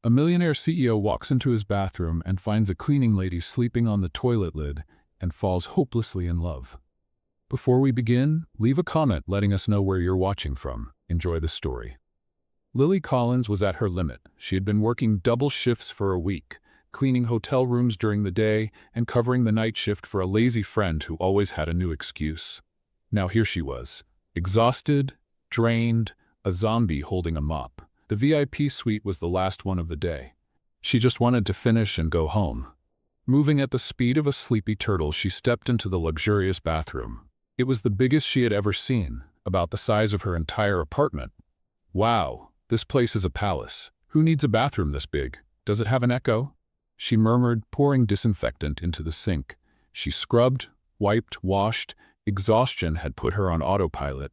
A millionaire CEO walks into his bathroom and finds a cleaning lady sleeping on the toilet lid and falls hopelessly in love. Before we begin, leave a comment letting us know where you're watching from. Enjoy the story. Lily Collins was at her limit. She had been working double shifts for a week, cleaning hotel rooms during the day and covering the night shift for a lazy friend who always had a new excuse. Now here she was, exhausted, drained, a zombie holding a mop. The VIP suite was the last one of the day. She just wanted to finish and go home. Moving at the speed of a sleepy turtle, she stepped into the luxurious bathroom. It was the biggest she had ever seen, about the size of her entire apartment. Wow, this place is a palace. Who needs a bathroom this big? Does it have an echo? She murmured, pouring disinfectant into the sink. She scrubbed, wiped, washed. Exhaustion had put her on autopilot.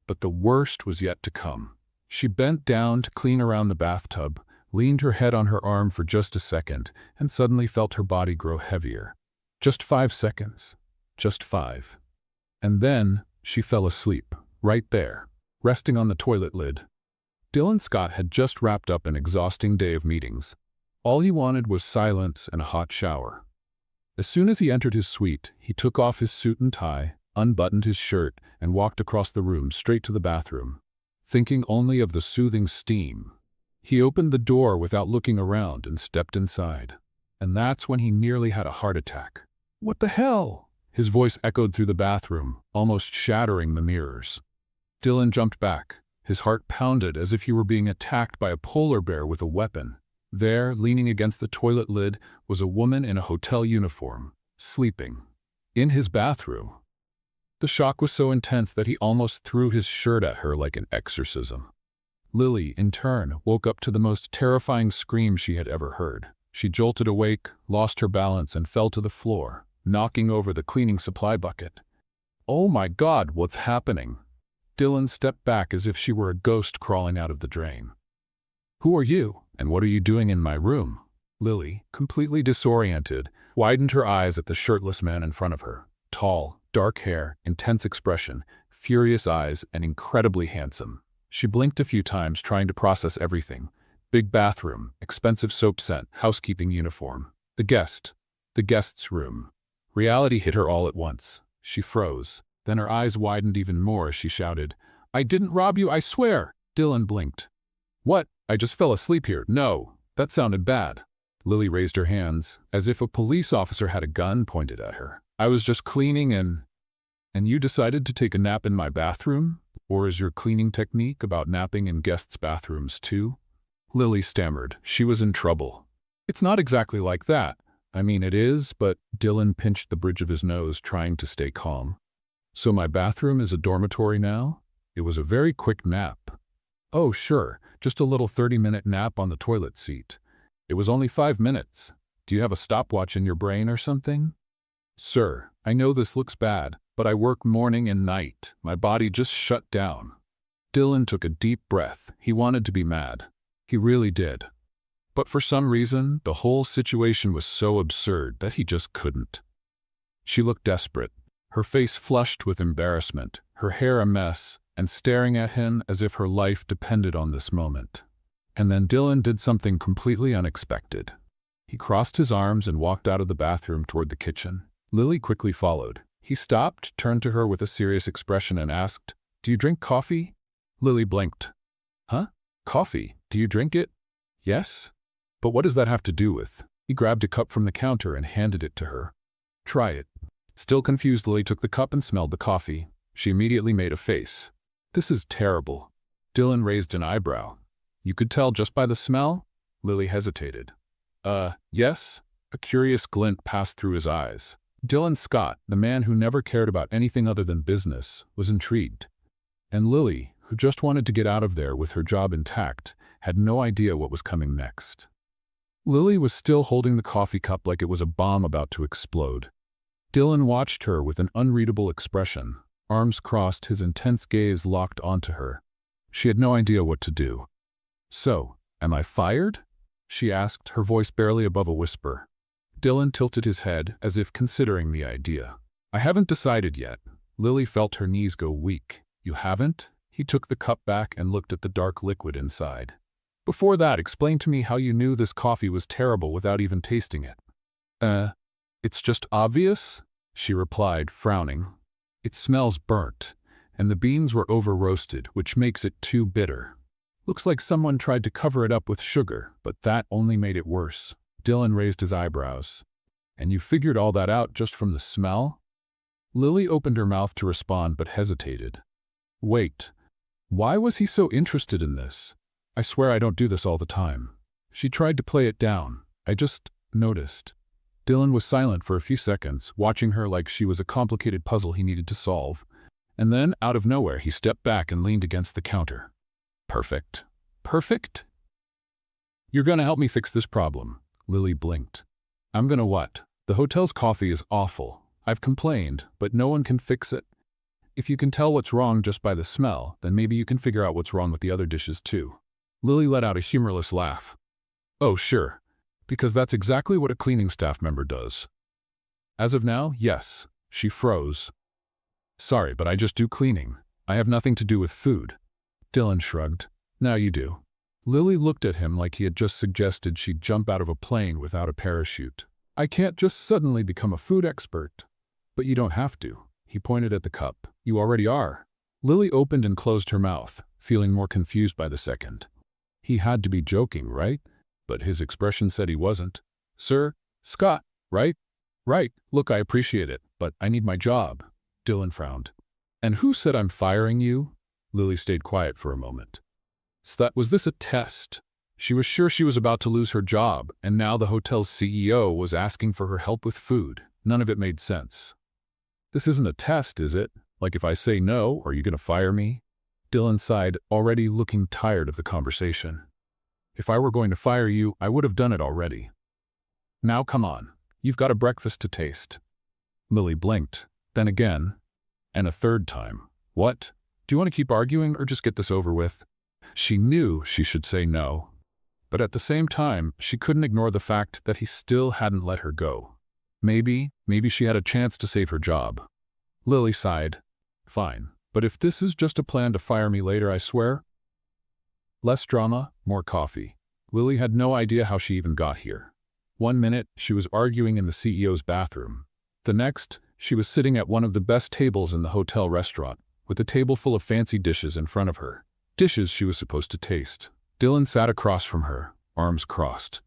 But the worst was yet to come. She bent down to clean around the bathtub, leaned her head on her arm for just a second, and suddenly felt her body grow heavier. Just 5 seconds. Just 5. And then she fell asleep, right there, resting on the toilet lid. Dylan Scott had just wrapped up an exhausting day of meetings. All he wanted was silence and a hot shower. As soon as he entered his suite, he took off his suit and tie, unbuttoned his shirt, and walked across the room straight to the bathroom, thinking only of the soothing steam. He opened the door without looking around and stepped inside. And that's when he nearly had a heart attack. "What the hell?" His voice echoed through the bathroom, almost shattering the mirrors. Dylan jumped back. His heart pounded as if he were being attacked by a polar bear with a weapon. There, leaning against the toilet lid, was a woman in a hotel uniform, sleeping. In his bathroom. The shock was so intense that he almost threw his shirt at her like an exorcism. Lily, in turn, woke up to the most terrifying scream she had ever heard. She jolted awake, lost her balance, and fell to the floor, knocking over the cleaning supply bucket. "Oh my God, what's happening?" Dylan stepped back as if she were a ghost crawling out of the drain. "Who are you, and what are you doing in my room?" Lily, completely disoriented, widened her eyes at the shirtless man in front of her. Tall, dark hair, intense expression, furious eyes, and incredibly handsome. She blinked a few times, trying to process everything. Big bathroom, expensive soap scent, housekeeping uniform. The guest's room. Reality hit her all at once. She froze. Then her eyes widened even more as she shouted, "I didn't rob you, I swear!" Dylan blinked. "What? I just fell asleep here. No, that sounded bad." Lily raised her hands, as if a police officer had a gun pointed at her. "I was just cleaning and you decided to take a nap in my bathroom? Or is your cleaning technique about napping in guests' bathrooms too?" Lily stammered. She was in trouble. "It's not exactly like that. I mean, it is, but..." Dylan pinched the bridge of his nose, trying to stay calm. "So my bathroom is a dormitory now? It was a very quick nap." "Oh, sure, just a little 30-minute nap on the toilet seat. It was only 5 minutes. Do you have a stopwatch in your brain or something?" "Sir, I know this looks bad, but I work morning and night. My body just shut down." Dylan took a deep breath. He wanted to be mad. He really did. But for some reason, the whole situation was so absurd that he just couldn't. She looked desperate, her face flushed with embarrassment, her hair a mess, and staring at him as if her life depended on this moment. And then Dylan did something completely unexpected. He crossed his arms and walked out of the bathroom toward the kitchen. Lily quickly followed. He stopped, turned to her with a serious expression, and asked, "Do you drink coffee?" Lily blinked. "Huh? Coffee? Do you drink it?" "Yes." "But what does that have to do with?" He grabbed a cup from the counter and handed it to her. "Try it." Still confused, Lily took the cup and smelled the coffee. She immediately made a face. "This is terrible." Dylan raised an eyebrow. "You could tell just by the smell?" Lily hesitated. Yes." A curious glint passed through his eyes. Dylan Scott, the man who never cared about anything other than business, was intrigued. And Lily, who just wanted to get out of there with her job intact, had no idea what was coming next. Lily was still holding the coffee cup like it was a bomb about to explode. Dylan watched her with an unreadable expression, arms crossed, his intense gaze locked onto her. She had no idea what to do. "So, am I fired?" she asked, her voice barely above a whisper. Dylan tilted his head, as if considering the idea. "I haven't decided yet." Lily felt her knees go weak. "You haven't?" He took the cup back and looked at the dark liquid inside. Before that, explain to me how you knew this coffee was terrible without even tasting it. It's just obvious, she replied, frowning. It smells burnt, and the beans were over-roasted, which makes it too bitter. Looks like someone tried to cover it up with sugar, but that only made it worse. Dylan raised his eyebrows. And you figured all that out just from the smell? Lily opened her mouth to respond but hesitated. Wait, why was he so interested in this? I swear I don't do this all the time. She tried to play it down. I just noticed. Dylan was silent for a few seconds, watching her like she was a complicated puzzle he needed to solve. And then, out of nowhere, he stepped back and leaned against the counter. Perfect. Perfect? You're gonna help me fix this problem. Lily blinked. I'm gonna what? The hotel's coffee is awful. I've complained, but no one can fix it. If you can tell what's wrong just by the smell, then maybe you can figure out what's wrong with the other dishes too. Lily let out a humorless laugh. Oh, sure. Because that's exactly what a cleaning staff member does. As of now, yes. She froze. Sorry, but I just do cleaning. I have nothing to do with food. Dylan shrugged. Now you do. Lily looked at him like he had just suggested she'd jump out of a plane without a parachute. I can't just suddenly become a food expert. But you don't have to. He pointed at the cup. You already are. Lily opened and closed her mouth, feeling more confused by the second. He had to be joking, right? But his expression said he wasn't. Sir, Scott, right? Right. Look, I appreciate it, but I need my job. Dylan frowned. And who said I'm firing you? Lily stayed quiet for a moment. Was this a test? She was sure she was about to lose her job, and now the hotel's CEO was asking for her help with food. None of it made sense. This isn't a test, is it? Like if I say no, are you going to fire me? Dylan sighed, already looking tired of the conversation. If I were going to fire you, I would have done it already. Now come on, you've got a breakfast to taste. Lily blinked, then again, and a third time. What? Do you want to keep arguing or just get this over with? She knew she should say no, but at the same time, she couldn't ignore the fact that he still hadn't let her go. Maybe she had a chance to save her job. Lily sighed. Fine, but if this is just a plan to fire me later, I swear. Less drama, more coffee. Lily had no idea how she even got here. 1 minute, she was arguing in the CEO's bathroom. The next, she was sitting at one of the best tables in the hotel restaurant, with a table full of fancy dishes in front of her. Dishes she was supposed to taste. Dylan sat across from her, arms crossed.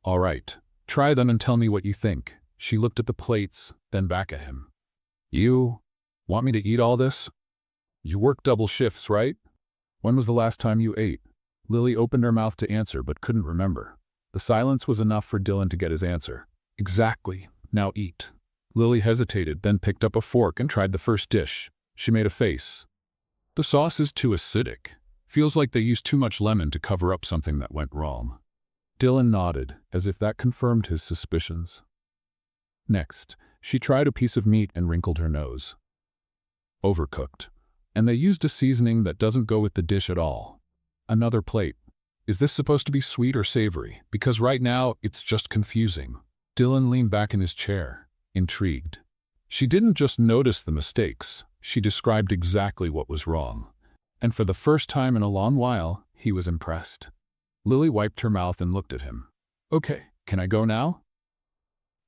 All right, try them and tell me what you think. She looked at the plates, then back at him. You want me to eat all this? You work double shifts, right? When was the last time you ate? Lily opened her mouth to answer but couldn't remember. The silence was enough for Dylan to get his answer. Exactly. Now eat. Lily hesitated, then picked up a fork and tried the first dish. She made a face. The sauce is too acidic. Feels like they used too much lemon to cover up something that went wrong. Dylan nodded, as if that confirmed his suspicions. Next, she tried a piece of meat and wrinkled her nose. Overcooked. And they used a seasoning that doesn't go with the dish at all. Another plate. Is this supposed to be sweet or savory? Because right now, it's just confusing. Dylan leaned back in his chair, intrigued. She didn't just notice the mistakes, she described exactly what was wrong. And for the first time in a long while, he was impressed. Lily wiped her mouth and looked at him. Okay, can I go now?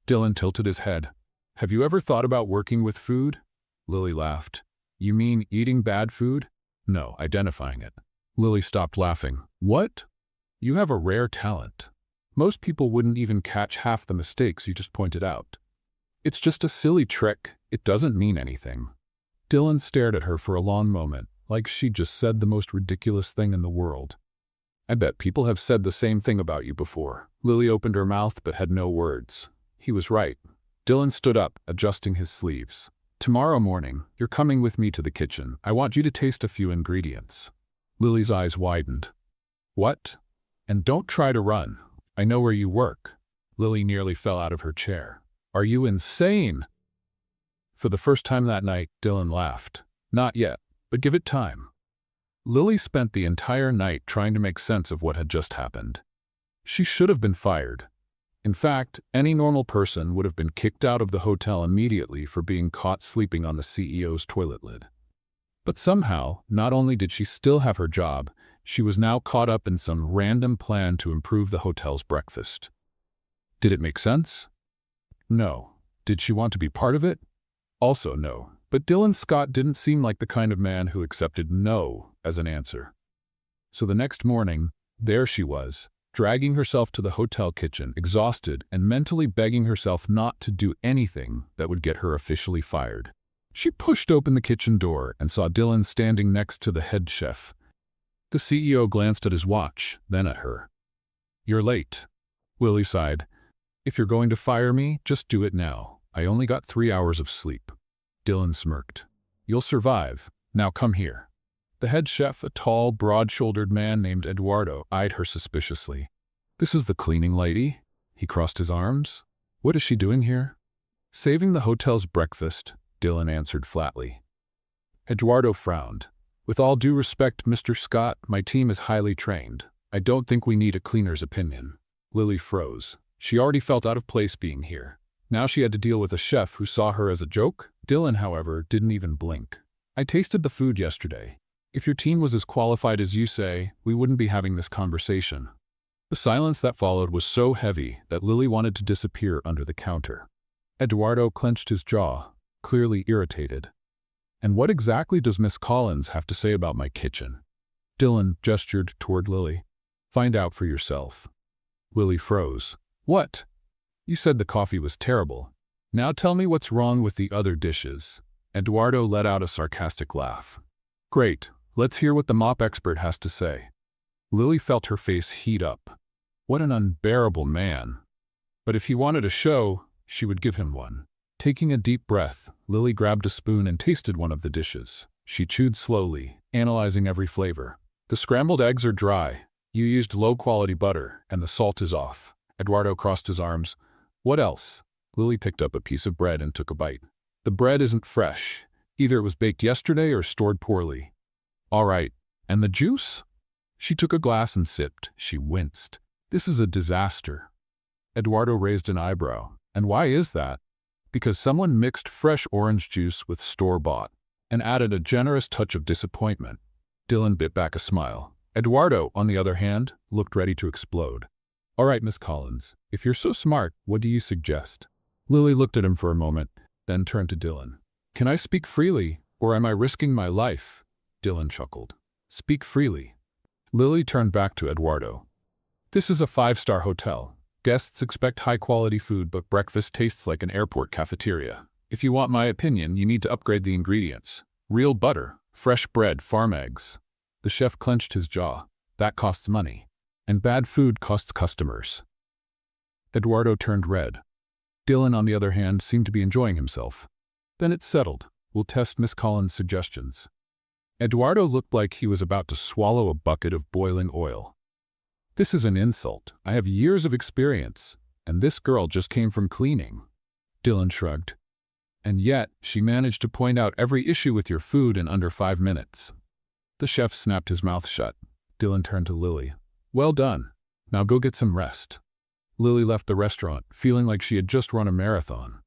Dylan tilted his head. Have you ever thought about working with food? Lily laughed. You mean eating bad food? No, identifying it. Lily stopped laughing. What? You have a rare talent. Most people wouldn't even catch half the mistakes you just pointed out. It's just a silly trick. It doesn't mean anything. Dylan stared at her for a long moment, like she'd just said the most ridiculous thing in the world. I bet people have said the same thing about you before. Lily opened her mouth but had no words. He was right. Dylan stood up, adjusting his sleeves. Tomorrow morning, you're coming with me to the kitchen. I want you to taste a few ingredients. Lily's eyes widened. What? And don't try to run. I know where you work. Lily nearly fell out of her chair. Are you insane? For the first time that night, Dylan laughed. Not yet, but give it time. Lily spent the entire night trying to make sense of what had just happened. She should have been fired. In fact, any normal person would have been kicked out of the hotel immediately for being caught sleeping on the CEO's toilet lid. But somehow, not only did she still have her job, She was now caught up in some random plan to improve the hotel's breakfast. Did it make sense? No. Did she want to be part of it? Also no. But Dylan Scott didn't seem like the kind of man who accepted no as an answer. So the next morning, there she was, dragging herself to the hotel kitchen, exhausted and mentally begging herself not to do anything that would get her officially fired. She pushed open the kitchen door and saw Dylan standing next to the head chef. The CEO glanced at his watch, then at her. "You're late." Lily sighed. "If you're going to fire me, just do it now. I only got 3 hours of sleep." Dylan smirked. "You'll survive. Now come here." The head chef, a tall, broad-shouldered man named Eduardo, eyed her suspiciously. "This is the cleaning lady?" He crossed his arms. "What is she doing here?" "Saving the hotel's breakfast," Dylan answered flatly. Eduardo frowned. "With all due respect, Mr. Scott, my team is highly trained. I don't think we need a cleaner's opinion." Lily froze. She already felt out of place being here. Now she had to deal with a chef who saw her as a joke. Dylan, however, didn't even blink. "I tasted the food yesterday. If your team was as qualified as you say, we wouldn't be having this conversation." The silence that followed was so heavy that Lily wanted to disappear under the counter. Eduardo clenched his jaw, clearly irritated. "And what exactly does Miss Collins have to say about my kitchen?" Dylan gestured toward Lily. "Find out for yourself." Lily froze. "What? You said the coffee was terrible. Now tell me what's wrong with the other dishes." Eduardo let out a sarcastic laugh. "Great. Let's hear what the mop expert has to say." Lily felt her face heat up. What an unbearable man. But if he wanted a show, she would give him one. Taking a deep breath, Lily grabbed a spoon and tasted one of the dishes. She chewed slowly, analyzing every flavor. "The scrambled eggs are dry. You used low-quality butter, and the salt is off." Eduardo crossed his arms. "What else?" Lily picked up a piece of bread and took a bite. "The bread isn't fresh. Either it was baked yesterday or stored poorly." "All right. And the juice?" She took a glass and sipped. She winced. "This is a disaster." Eduardo raised an eyebrow. "And why is that?" "Because someone mixed fresh orange juice with store-bought and added a generous touch of disappointment." Dylan bit back a smile. Eduardo, on the other hand, looked ready to explode. "All right, Miss Collins, if you're so smart, what do you suggest?" Lily looked at him for a moment, then turned to Dylan. "Can I speak freely, or am I risking my life?" Dylan chuckled. "Speak freely." Lily turned back to Eduardo. "This is a 5-star hotel. Guests expect high-quality food, but breakfast tastes like an airport cafeteria. If you want my opinion, you need to upgrade the ingredients. Real butter, fresh bread, farm eggs." The chef clenched his jaw. "That costs money. And bad food costs customers." Eduardo turned red. Dylan, on the other hand, seemed to be enjoying himself. "Then it's settled. We'll test Miss Collins' suggestions." Eduardo looked like he was about to swallow a bucket of boiling oil. "This is an insult. I have years of experience, and this girl just came from cleaning." Dylan shrugged. "And yet, she managed to point out every issue with your food in under 5 minutes." The chef snapped his mouth shut. Dylan turned to Lily. "Well done. Now go get some rest." Lily left the restaurant, feeling like she had just run a marathon.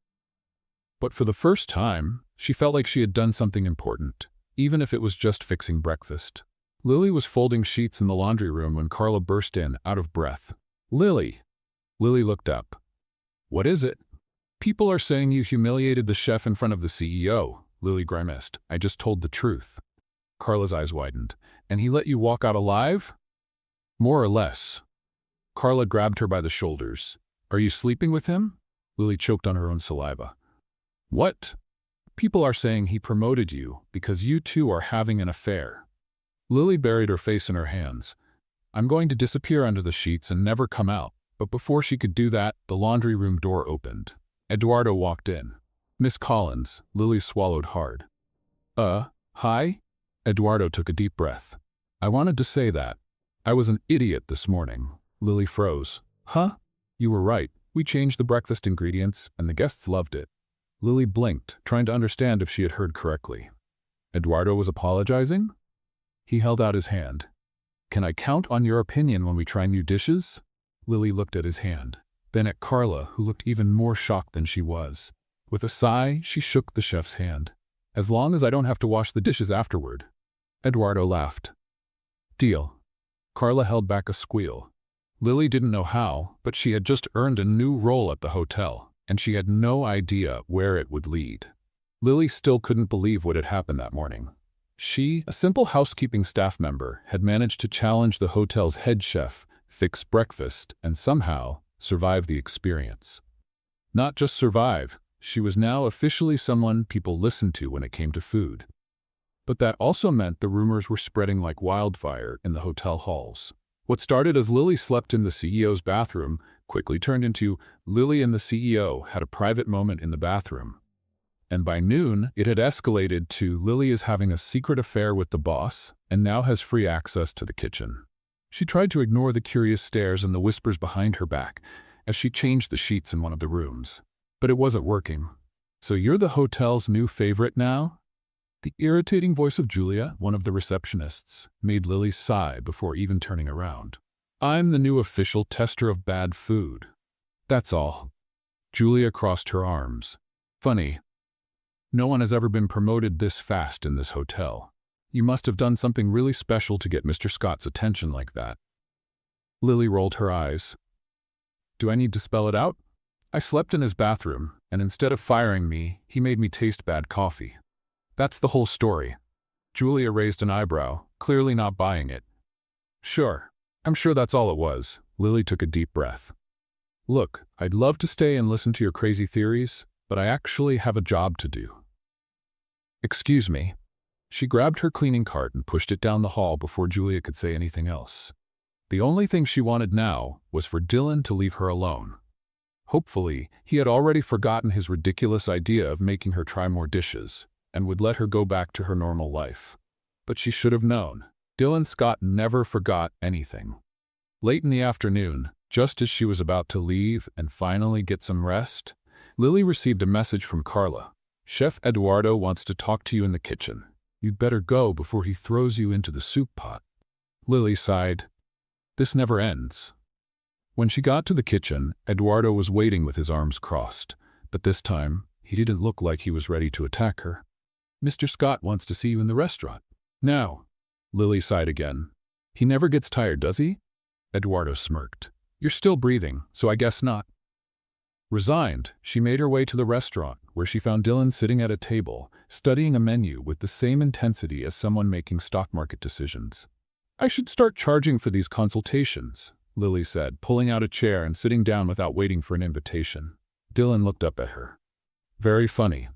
But for the first time, she felt like she had done something important, even if it was just fixing breakfast. Lily was folding sheets in the laundry room when Carla burst in, out of breath. "Lily!" Lily looked up. "What is it?" "People are saying you humiliated the chef in front of the CEO," Lily grimaced. "I just told the truth." Carla's eyes widened. "And he let you walk out alive?" "More or less." Carla grabbed her by the shoulders. "Are you sleeping with him?" Lily choked on her own saliva. "What?" "People are saying he promoted you because you two are having an affair." Lily buried her face in her hands. "I'm going to disappear under the sheets and never come out." But before she could do that, the laundry room door opened. Eduardo walked in. "Miss Collins." Lily swallowed hard. Hi?" Eduardo took a deep breath. "I wanted to say that. I was an idiot this morning." Lily froze. "Huh? You were right. We changed the breakfast ingredients, and the guests loved it." Lily blinked, trying to understand if she had heard correctly. Eduardo was apologizing? He held out his hand. "Can I count on your opinion when we try new dishes?" Lily looked at his hand, then at Carla, who looked even more shocked than she was. With a sigh, she shook the chef's hand. "As long as I don't have to wash the dishes afterward." Eduardo laughed. "Deal." Carla held back a squeal. Lily didn't know how, but she had just earned a new role at the hotel, and she had no idea where it would lead. Lily still couldn't believe what had happened that morning. She, a simple housekeeping staff member, had managed to challenge the hotel's head chef, fix breakfast, and somehow survive the experience. Not just survive, she was now officially someone people listened to when it came to food. But that also meant the rumors were spreading like wildfire in the hotel halls. What started as Lily slept in the CEO's bathroom quickly turned into Lily and the CEO had a private moment in the bathroom. And by noon, it had escalated to Lily is having a secret affair with the boss and now has free access to the kitchen. She tried to ignore the curious stares and the whispers behind her back as she changed the sheets in one of the rooms. But it wasn't working. "So you're the hotel's new favorite now?" The irritating voice of Julia, one of the receptionists, made Lily sigh before even turning around. "I'm the new official tester of bad food. That's all." Julia crossed her arms. "Funny. No one has ever been promoted this fast in this hotel. You must have done something really special to get Mr. Scott's attention like that." Lily rolled her eyes. "Do I need to spell it out? I slept in his bathroom, and instead of firing me, he made me taste bad coffee. That's the whole story." Julia raised an eyebrow, clearly not buying it. "Sure. I'm sure that's all it was." Lily took a deep breath. "Look, I'd love to stay and listen to your crazy theories, but I actually have a job to do." "Excuse me." She grabbed her cleaning cart and pushed it down the hall before Julia could say anything else. The only thing she wanted now was for Dylan to leave her alone. Hopefully, he had already forgotten his ridiculous idea of making her try more dishes and would let her go back to her normal life. But she should have known. Dylan Scott never forgot anything. Late in the afternoon, just as she was about to leave and finally get some rest, Lily received a message from Carla. "Chef Eduardo wants to talk to you in the kitchen. You'd better go before he throws you into the soup pot." Lily sighed. This never ends. When she got to the kitchen, Eduardo was waiting with his arms crossed, but this time, he didn't look like he was ready to attack her. "Mr. Scott wants to see you in the restaurant." "Now." Lily sighed again. "He never gets tired, does he?" Eduardo smirked. "You're still breathing, so I guess not." Resigned, she made her way to the restaurant, where she found Dylan sitting at a table, studying a menu with the same intensity as someone making stock market decisions. "I should start charging for these consultations," Lily said, pulling out a chair and sitting down without waiting for an invitation. Dylan looked up at her. "Very funny."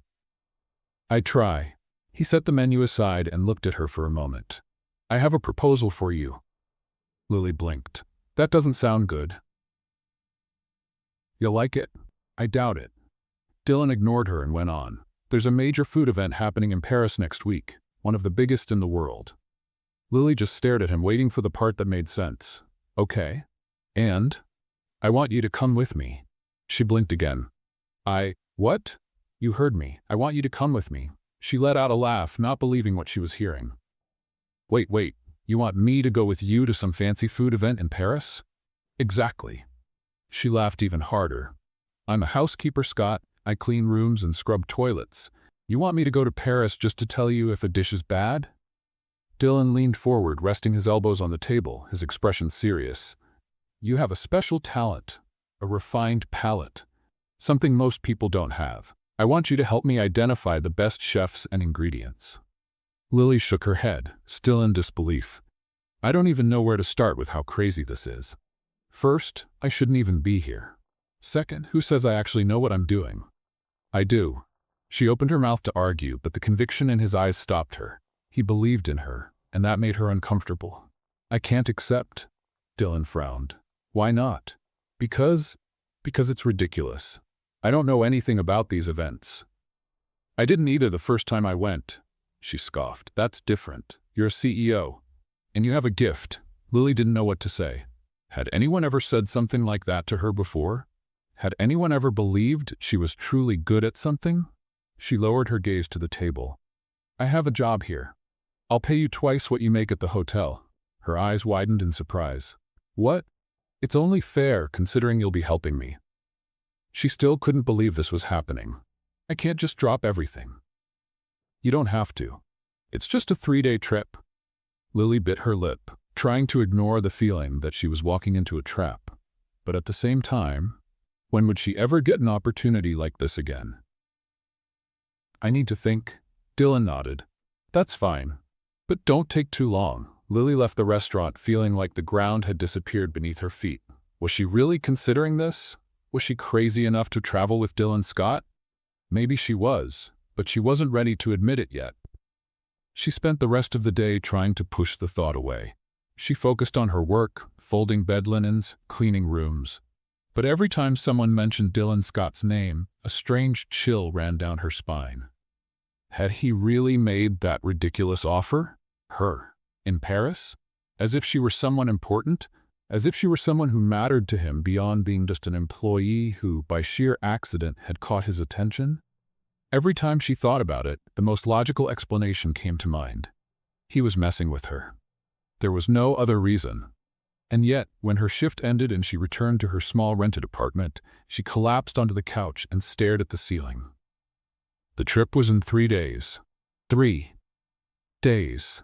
"I try." He set the menu aside and looked at her for a moment. "I have a proposal for you." Lily blinked. "That doesn't sound good." "You'll like it?" "I doubt it." Dylan ignored her and went on. "There's a major food event happening in Paris next week, one of the biggest in the world." Lily just stared at him, waiting for the part that made sense. "Okay. And? I want you to come with me." She blinked again. What? You heard me. I want you to come with me." She let out a laugh, not believing what she was hearing. Wait. You want me to go with you to some fancy food event in Paris?" "Exactly." She laughed even harder. "I'm a housekeeper, Scott. I clean rooms and scrub toilets. You want me to go to Paris just to tell you if a dish is bad?" Dylan leaned forward, resting his elbows on the table, his expression serious. "You have a special talent, a refined palate, something most people don't have. I want you to help me identify the best chefs and ingredients." Lily shook her head, still in disbelief. "I don't even know where to start with how crazy this is. First, I shouldn't even be here. Second, who says I actually know what I'm doing?" "I do." She opened her mouth to argue, but the conviction in his eyes stopped her. He believed in her, and that made her uncomfortable. "I can't accept." Dylan frowned. "Why not?" Because it's ridiculous. I don't know anything about these events." "I didn't either the first time I went." She scoffed. "That's different. You're a CEO. And you have a gift." Lily didn't know what to say. Had anyone ever said something like that to her before? Had anyone ever believed she was truly good at something? She lowered her gaze to the table. "I have a job here. I'll pay you twice what you make at the hotel." Her eyes widened in surprise. "What?" "It's only fair, considering you'll be helping me." She still couldn't believe this was happening. "I can't just drop everything." "You don't have to. It's just a 3-day trip." Lily bit her lip. trying to ignore the feeling that she was walking into a trap. But at the same time, when would she ever get an opportunity like this again? I need to think. Dylan nodded. That's fine. But don't take too long. Lily left the restaurant feeling like the ground had disappeared beneath her feet. Was she really considering this? Was she crazy enough to travel with Dylan Scott? Maybe she was, but she wasn't ready to admit it yet. She spent the rest of the day trying to push the thought away. She focused on her work, folding bed linens, cleaning rooms. But every time someone mentioned Dylan Scott's name, a strange chill ran down her spine. Had he really made that ridiculous offer? Her? In Paris? As if she were someone important? As if she were someone who mattered to him beyond being just an employee who, by sheer accident, had caught his attention? Every time she thought about it, the most logical explanation came to mind. He was messing with her. There was no other reason. And yet, when her shift ended and she returned to her small rented apartment, she collapsed onto the couch and stared at the ceiling. The trip was in 3 days. 3 days.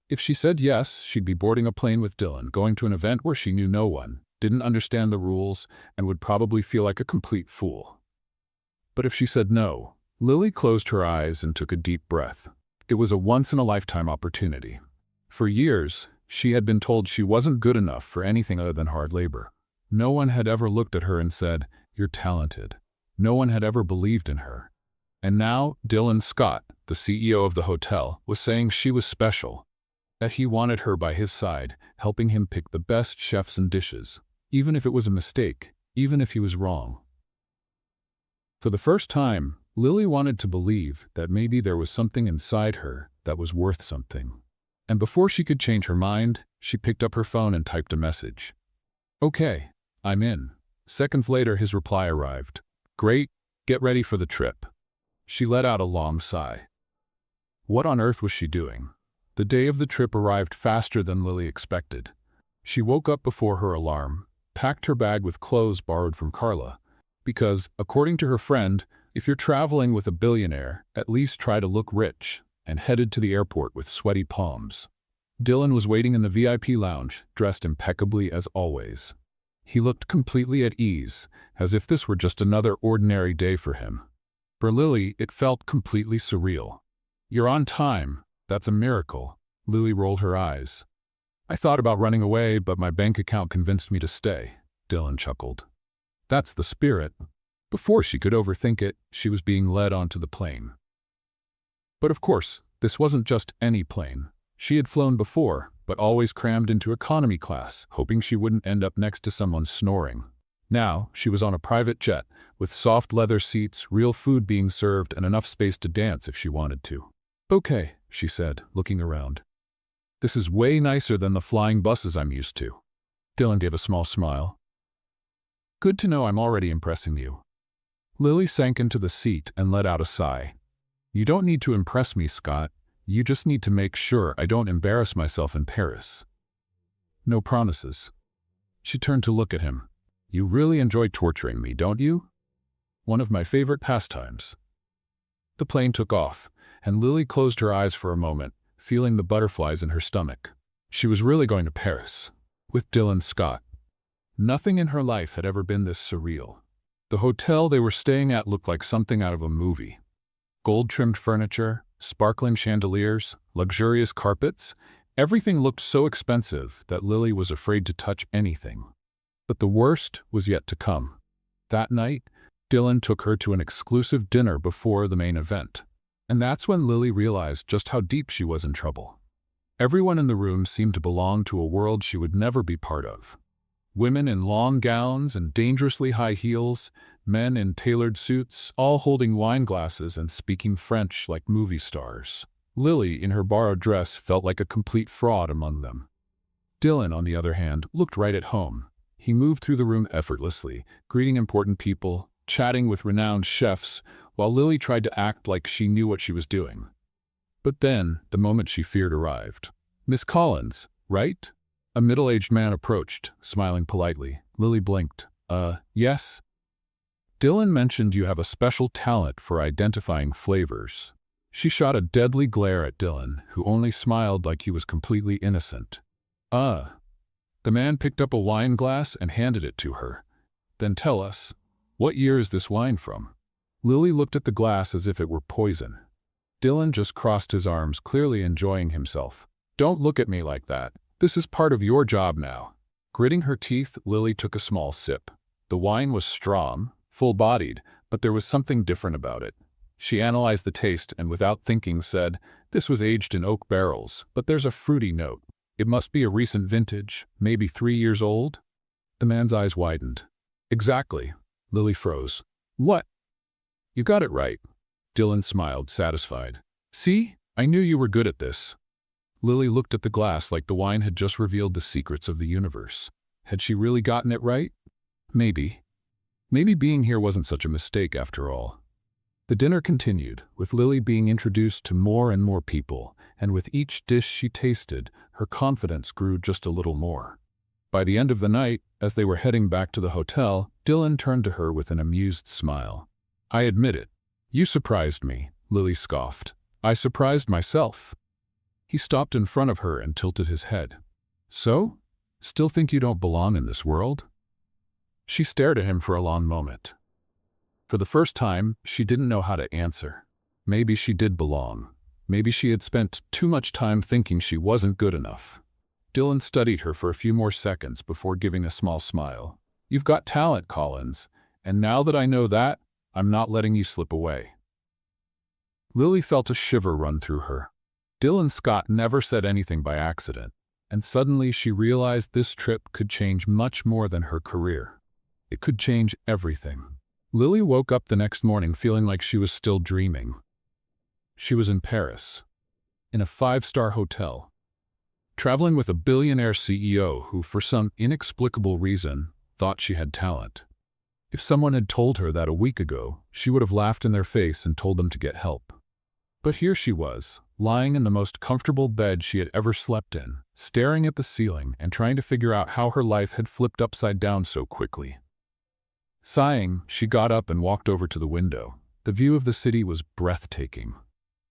If she said yes, she'd be boarding a plane with Dylan, going to an event where she knew no one, didn't understand the rules, and would probably feel like a complete fool. But if she said no, Lily closed her eyes and took a deep breath. It was a once-in-a-lifetime opportunity. For years, she had been told she wasn't good enough for anything other than hard labor. No one had ever looked at her and said, "You're talented." No one had ever believed in her. And now, Dylan Scott, the CEO of the hotel, was saying she was special, that he wanted her by his side, helping him pick the best chefs and dishes, even if it was a mistake, even if he was wrong. For the first time, Lily wanted to believe that maybe there was something inside her that was worth something. And before she could change her mind, she picked up her phone and typed a message. "Okay, I'm in." Seconds later, his reply arrived. "Great, get ready for the trip." She let out a long sigh. What on earth was she doing? The day of the trip arrived faster than Lily expected. She woke up before her alarm, packed her bag with clothes borrowed from Carla, because, according to her friend, if you're traveling with a billionaire, at least try to look rich, and headed to the airport with sweaty palms. Dylan was waiting in the VIP lounge, dressed impeccably as always. He looked completely at ease, as if this were just another ordinary day for him. For Lily, it felt completely surreal. "You're on time. That's a miracle." Lily rolled her eyes. "I thought about running away, but my bank account convinced me to stay," Dylan chuckled. That's the spirit. Before she could overthink it, she was being led onto the plane. But of course, this wasn't just any plane. She had flown before, but always crammed into economy class, hoping she wouldn't end up next to someone snoring. Now, she was on a private jet, with soft leather seats, real food being served, and enough space to dance if she wanted to. "Okay," she said, looking around. "This is way nicer than the flying buses I'm used to." Dylan gave a small smile. "Good to know I'm already impressing you." Lily sank into the seat and let out a sigh. "You don't need to impress me, Scott. You just need to make sure I don't embarrass myself in Paris." "No promises." She turned to look at him. "You really enjoy torturing me, don't you?" "One of my favorite pastimes." The plane took off, and Lily closed her eyes for a moment, feeling the butterflies in her stomach. She was really going to Paris, with Dylan Scott. Nothing in her life had ever been this surreal. The hotel they were staying at looked like something out of a movie. Gold-trimmed furniture, sparkling chandeliers, luxurious carpets, everything looked so expensive that Lily was afraid to touch anything. But the worst was yet to come. That night, Dylan took her to an exclusive dinner before the main event. And that's when Lily realized just how deep she was in trouble. Everyone in the room seemed to belong to a world she would never be part of. Women in long gowns and dangerously high heels, men in tailored suits, all holding wine glasses and speaking French like movie stars. Lily, in her borrowed dress, felt like a complete fraud among them. Dylan, on the other hand, looked right at home. He moved through the room effortlessly, greeting important people, chatting with renowned chefs, while Lily tried to act like she knew what she was doing. But then, the moment she feared arrived. "Miss Collins, right?" A middle-aged man approached, smiling politely. Lily blinked. Yes?" "Dylan mentioned you have a special talent for identifying flavors." She shot a deadly glare at Dylan, who only smiled like he was completely innocent. The man picked up a wine glass and handed it to her. Then tell us, what year is this wine from? Lily looked at the glass as if it were poison. Dylan just crossed his arms, clearly enjoying himself. Don't look at me like that. This is part of your job now. Gritting her teeth, Lily took a small sip. The wine was strong, full-bodied, but there was something different about it. She analyzed the taste and without thinking said, this was aged in oak barrels, but there's a fruity note. It must be a recent vintage, maybe 3 years old? The man's eyes widened. Exactly. Lily froze. What? You got it right. Dylan smiled, satisfied. See? I knew you were good at this. Lily looked at the glass like the wine had just revealed the secrets of the universe. Had she really gotten it right? Maybe. Maybe being here wasn't such a mistake after all. The dinner continued, with Lily being introduced to more and more people, and with each dish she tasted, her confidence grew just a little more. By the end of the night, as they were heading back to the hotel, Dylan turned to her with an amused smile. I admit it. You surprised me, Lily scoffed. I surprised myself. He stopped in front of her and tilted his head. So? Still think you don't belong in this world? She stared at him for a long moment. For the first time, she didn't know how to answer. Maybe she did belong. Maybe she had spent too much time thinking she wasn't good enough. Dylan studied her for a few more seconds before giving a small smile. You've got talent, Collins, and now that I know that, I'm not letting you slip away. Lily felt a shiver run through her. Dylan Scott never said anything by accident, and suddenly she realized this trip could change much more than her career. It could change everything. Lily woke up the next morning feeling like she was still dreaming. She was in Paris, in a 5-star hotel, traveling with a billionaire CEO who, for some inexplicable reason, thought she had talent. If someone had told her that a week ago, she would have laughed in their face and told them to get help. But here she was, lying in the most comfortable bed she had ever slept in, staring at the ceiling and trying to figure out how her life had flipped upside down so quickly. Sighing, she got up and walked over to the window. The view of the city was breathtaking.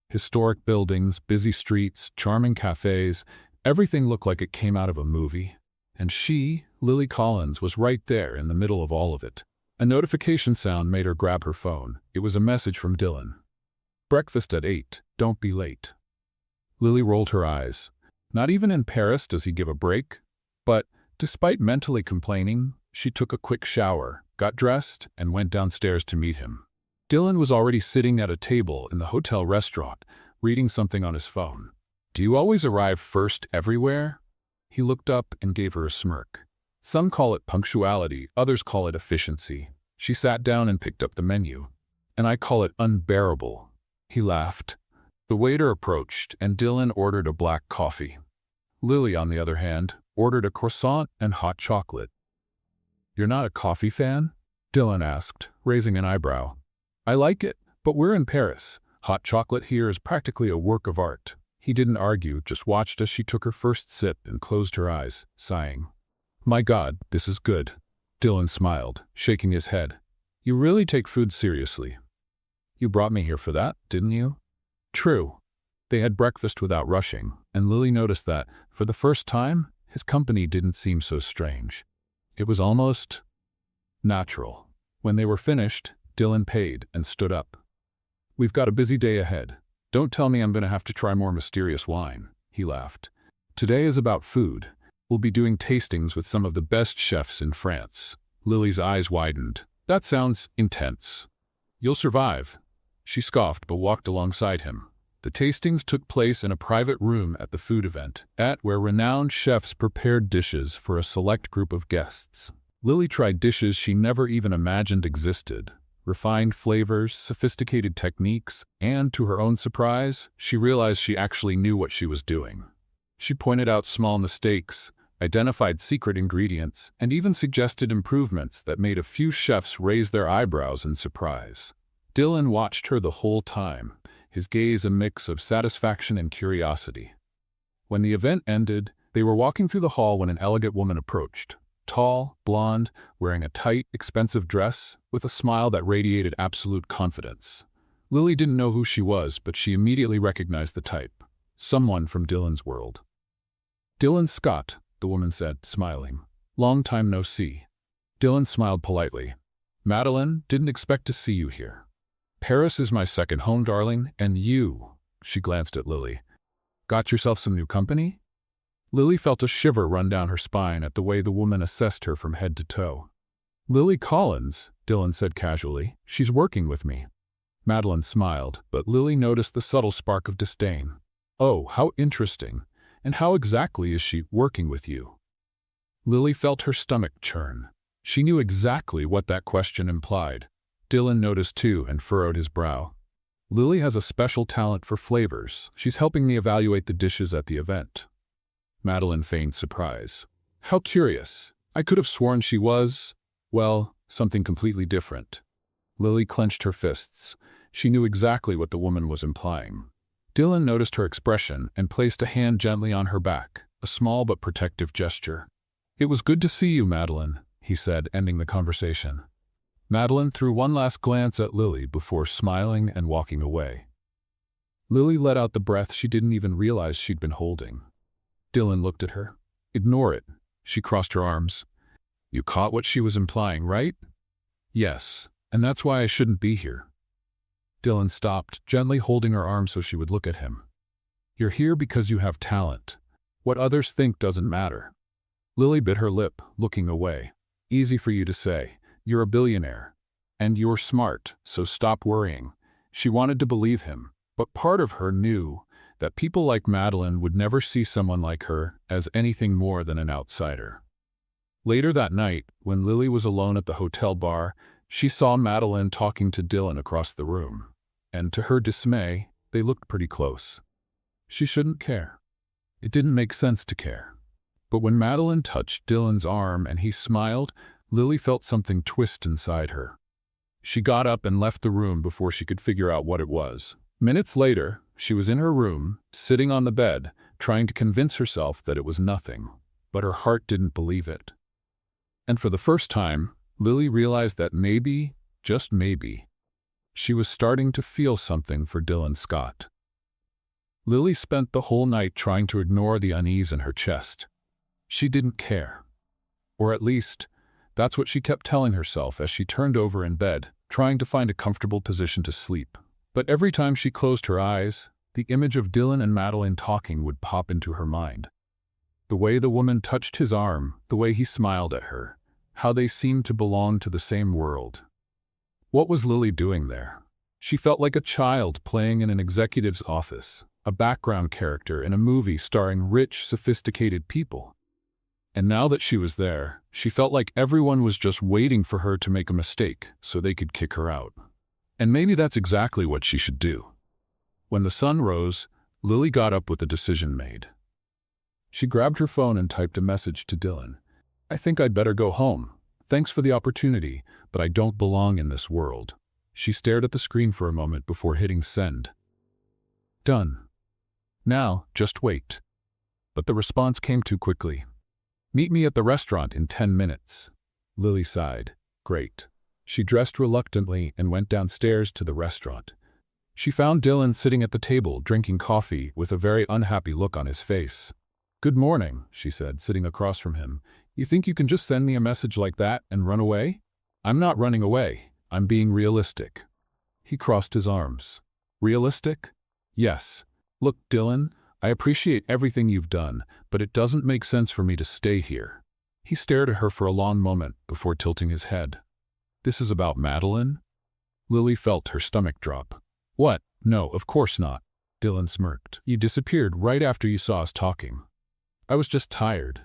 Historic buildings, busy streets, charming cafes, everything looked like it came out of a movie. And she, Lily Collins, was right there in the middle of all of it. A notification sound made her grab her phone. It was a message from Dylan. Breakfast at 8. Don't be late. Lily rolled her eyes. Not even in Paris does he give a break. But, despite mentally complaining, she took a quick shower, got dressed, and went downstairs to meet him. Dylan was already sitting at a table in the hotel restaurant, reading something on his phone. Do you always arrive first everywhere? He looked up and gave her a smirk. Some call it punctuality, others call it efficiency. She sat down and picked up the menu. And I call it unbearable. He laughed. The waiter approached, and Dylan ordered a black coffee. Lily, on the other hand, ordered a croissant and hot chocolate. You're not a coffee fan? Dylan asked, raising an eyebrow. I like it, but we're in Paris. Hot chocolate here is practically a work of art. He didn't argue, just watched as she took her first sip and closed her eyes, sighing. My God, this is good. Dylan smiled, shaking his head. You really take food seriously. You brought me here for that, didn't you? True. They had breakfast without rushing, and Lily noticed that, for the first time, his company didn't seem so strange. It was almost natural. When they were finished, Dylan paid and stood up. We've got a busy day ahead. Don't tell me I'm going to have to try more mysterious wine, he laughed. Today is about food. We'll be doing tastings with some of the best chefs in France. Lily's eyes widened. That sounds intense. You'll survive. She scoffed but walked alongside him. The tastings took place in a private room at the food event, where renowned chefs prepared dishes for a select group of guests. Lily tried dishes she never even imagined existed. Refined flavors, sophisticated techniques, and, to her own surprise, she realized she actually knew what she was doing. She pointed out small mistakes, identified secret ingredients, and even suggested improvements that made a few chefs raise their eyebrows in surprise. Dylan watched her the whole time, his gaze a mix of satisfaction and curiosity. When the event ended, they were walking through the hall when an elegant woman approached. Tall, blonde, wearing a tight, expensive dress, with a smile that radiated absolute confidence. Lily didn't know who she was, but she immediately recognized the type. Someone from Dylan's world. Dylan Scott, the woman said, smiling. Long time no see. Dylan smiled politely. Madeline, didn't expect to see you here. Paris is my second home, darling, and you, she glanced at Lily. Got yourself some new company? Lily felt a shiver run down her spine at the way the woman assessed her from head to toe. Lily Collins, Dylan said casually. She's working with me. Madeline smiled, but Lily noticed the subtle spark of disdain. Oh, how interesting. And how exactly is she working with you? Lily felt her stomach churn. She knew exactly what that question implied. Dylan noticed too and furrowed his brow. Lily has a special talent for flavors. She's helping me evaluate the dishes at the event. Madeline feigned surprise. How curious. I could have sworn she was, well, something completely different. Lily clenched her fists. She knew exactly what the woman was implying. Dylan noticed her expression and placed a hand gently on her back, a small but protective gesture. It was good to see you, Madeline, he said, ending the conversation. Madeline threw one last glance at Lily before smiling and walking away. Lily let out the breath she didn't even realize she'd been holding. Dylan looked at her. Ignore it. She crossed her arms. You caught what she was implying, right? Yes, and that's why I shouldn't be here. Dylan stopped, gently holding her arm so she would look at him. You're here because you have talent. What others think doesn't matter. Lily bit her lip, looking away. Easy for you to say. You're a billionaire. And you're smart, so stop worrying. She wanted to believe him, but part of her knew that people like Madeline would never see someone like her as anything more than an outsider. Later that night, when Lily was alone at the hotel bar, she saw Madeline talking to Dylan across the room. And to her dismay, they looked pretty close. She shouldn't care. It didn't make sense to care. But when Madeline touched Dylan's arm and he smiled, Lily felt something twist inside her. She got up and left the room before she could figure out what it was. Minutes later, she was in her room, sitting on the bed, trying to convince herself that it was nothing. But her heart didn't believe it. And for the first time, Lily realized that maybe, just maybe, she was starting to feel something for Dylan Scott. Lily spent the whole night trying to ignore the unease in her chest. She didn't care. Or at least, that's what she kept telling herself as she turned over in bed, trying to find a comfortable position to sleep. But every time she closed her eyes, the image of Dylan and Madeline talking would pop into her mind. The way the woman touched his arm, the way he smiled at her, how they seemed to belong to the same world. What was Lily doing there? She felt like a child playing in an executive's office, a background character in a movie starring rich, sophisticated people. And now that she was there, she felt like everyone was just waiting for her to make a mistake so they could kick her out. And maybe that's exactly what she should do. When the sun rose, Lily got up with a decision made. She grabbed her phone and typed a message to Dylan. I think I'd better go home. Thanks for the opportunity, but I don't belong in this world. She stared at the screen for a moment before hitting send. Done. Now, just wait. But the response came too quickly. Meet me at the restaurant in 10 minutes. Lily sighed. Great. She dressed reluctantly and went downstairs to the restaurant. She found Dylan sitting at the table drinking coffee with a very unhappy look on his face. Good morning, she said, sitting across from him. You think you can just send me a message like that and run away? I'm not running away. I'm being realistic. He crossed his arms. Realistic? Yes. Look, Dylan, I appreciate everything you've done, but it doesn't make sense for me to stay here. He stared at her for a long moment before tilting his head. This is about Madeline? Lily felt her stomach drop. What? No, of course not. Dylan smirked. You disappeared right after you saw us talking. I was just tired.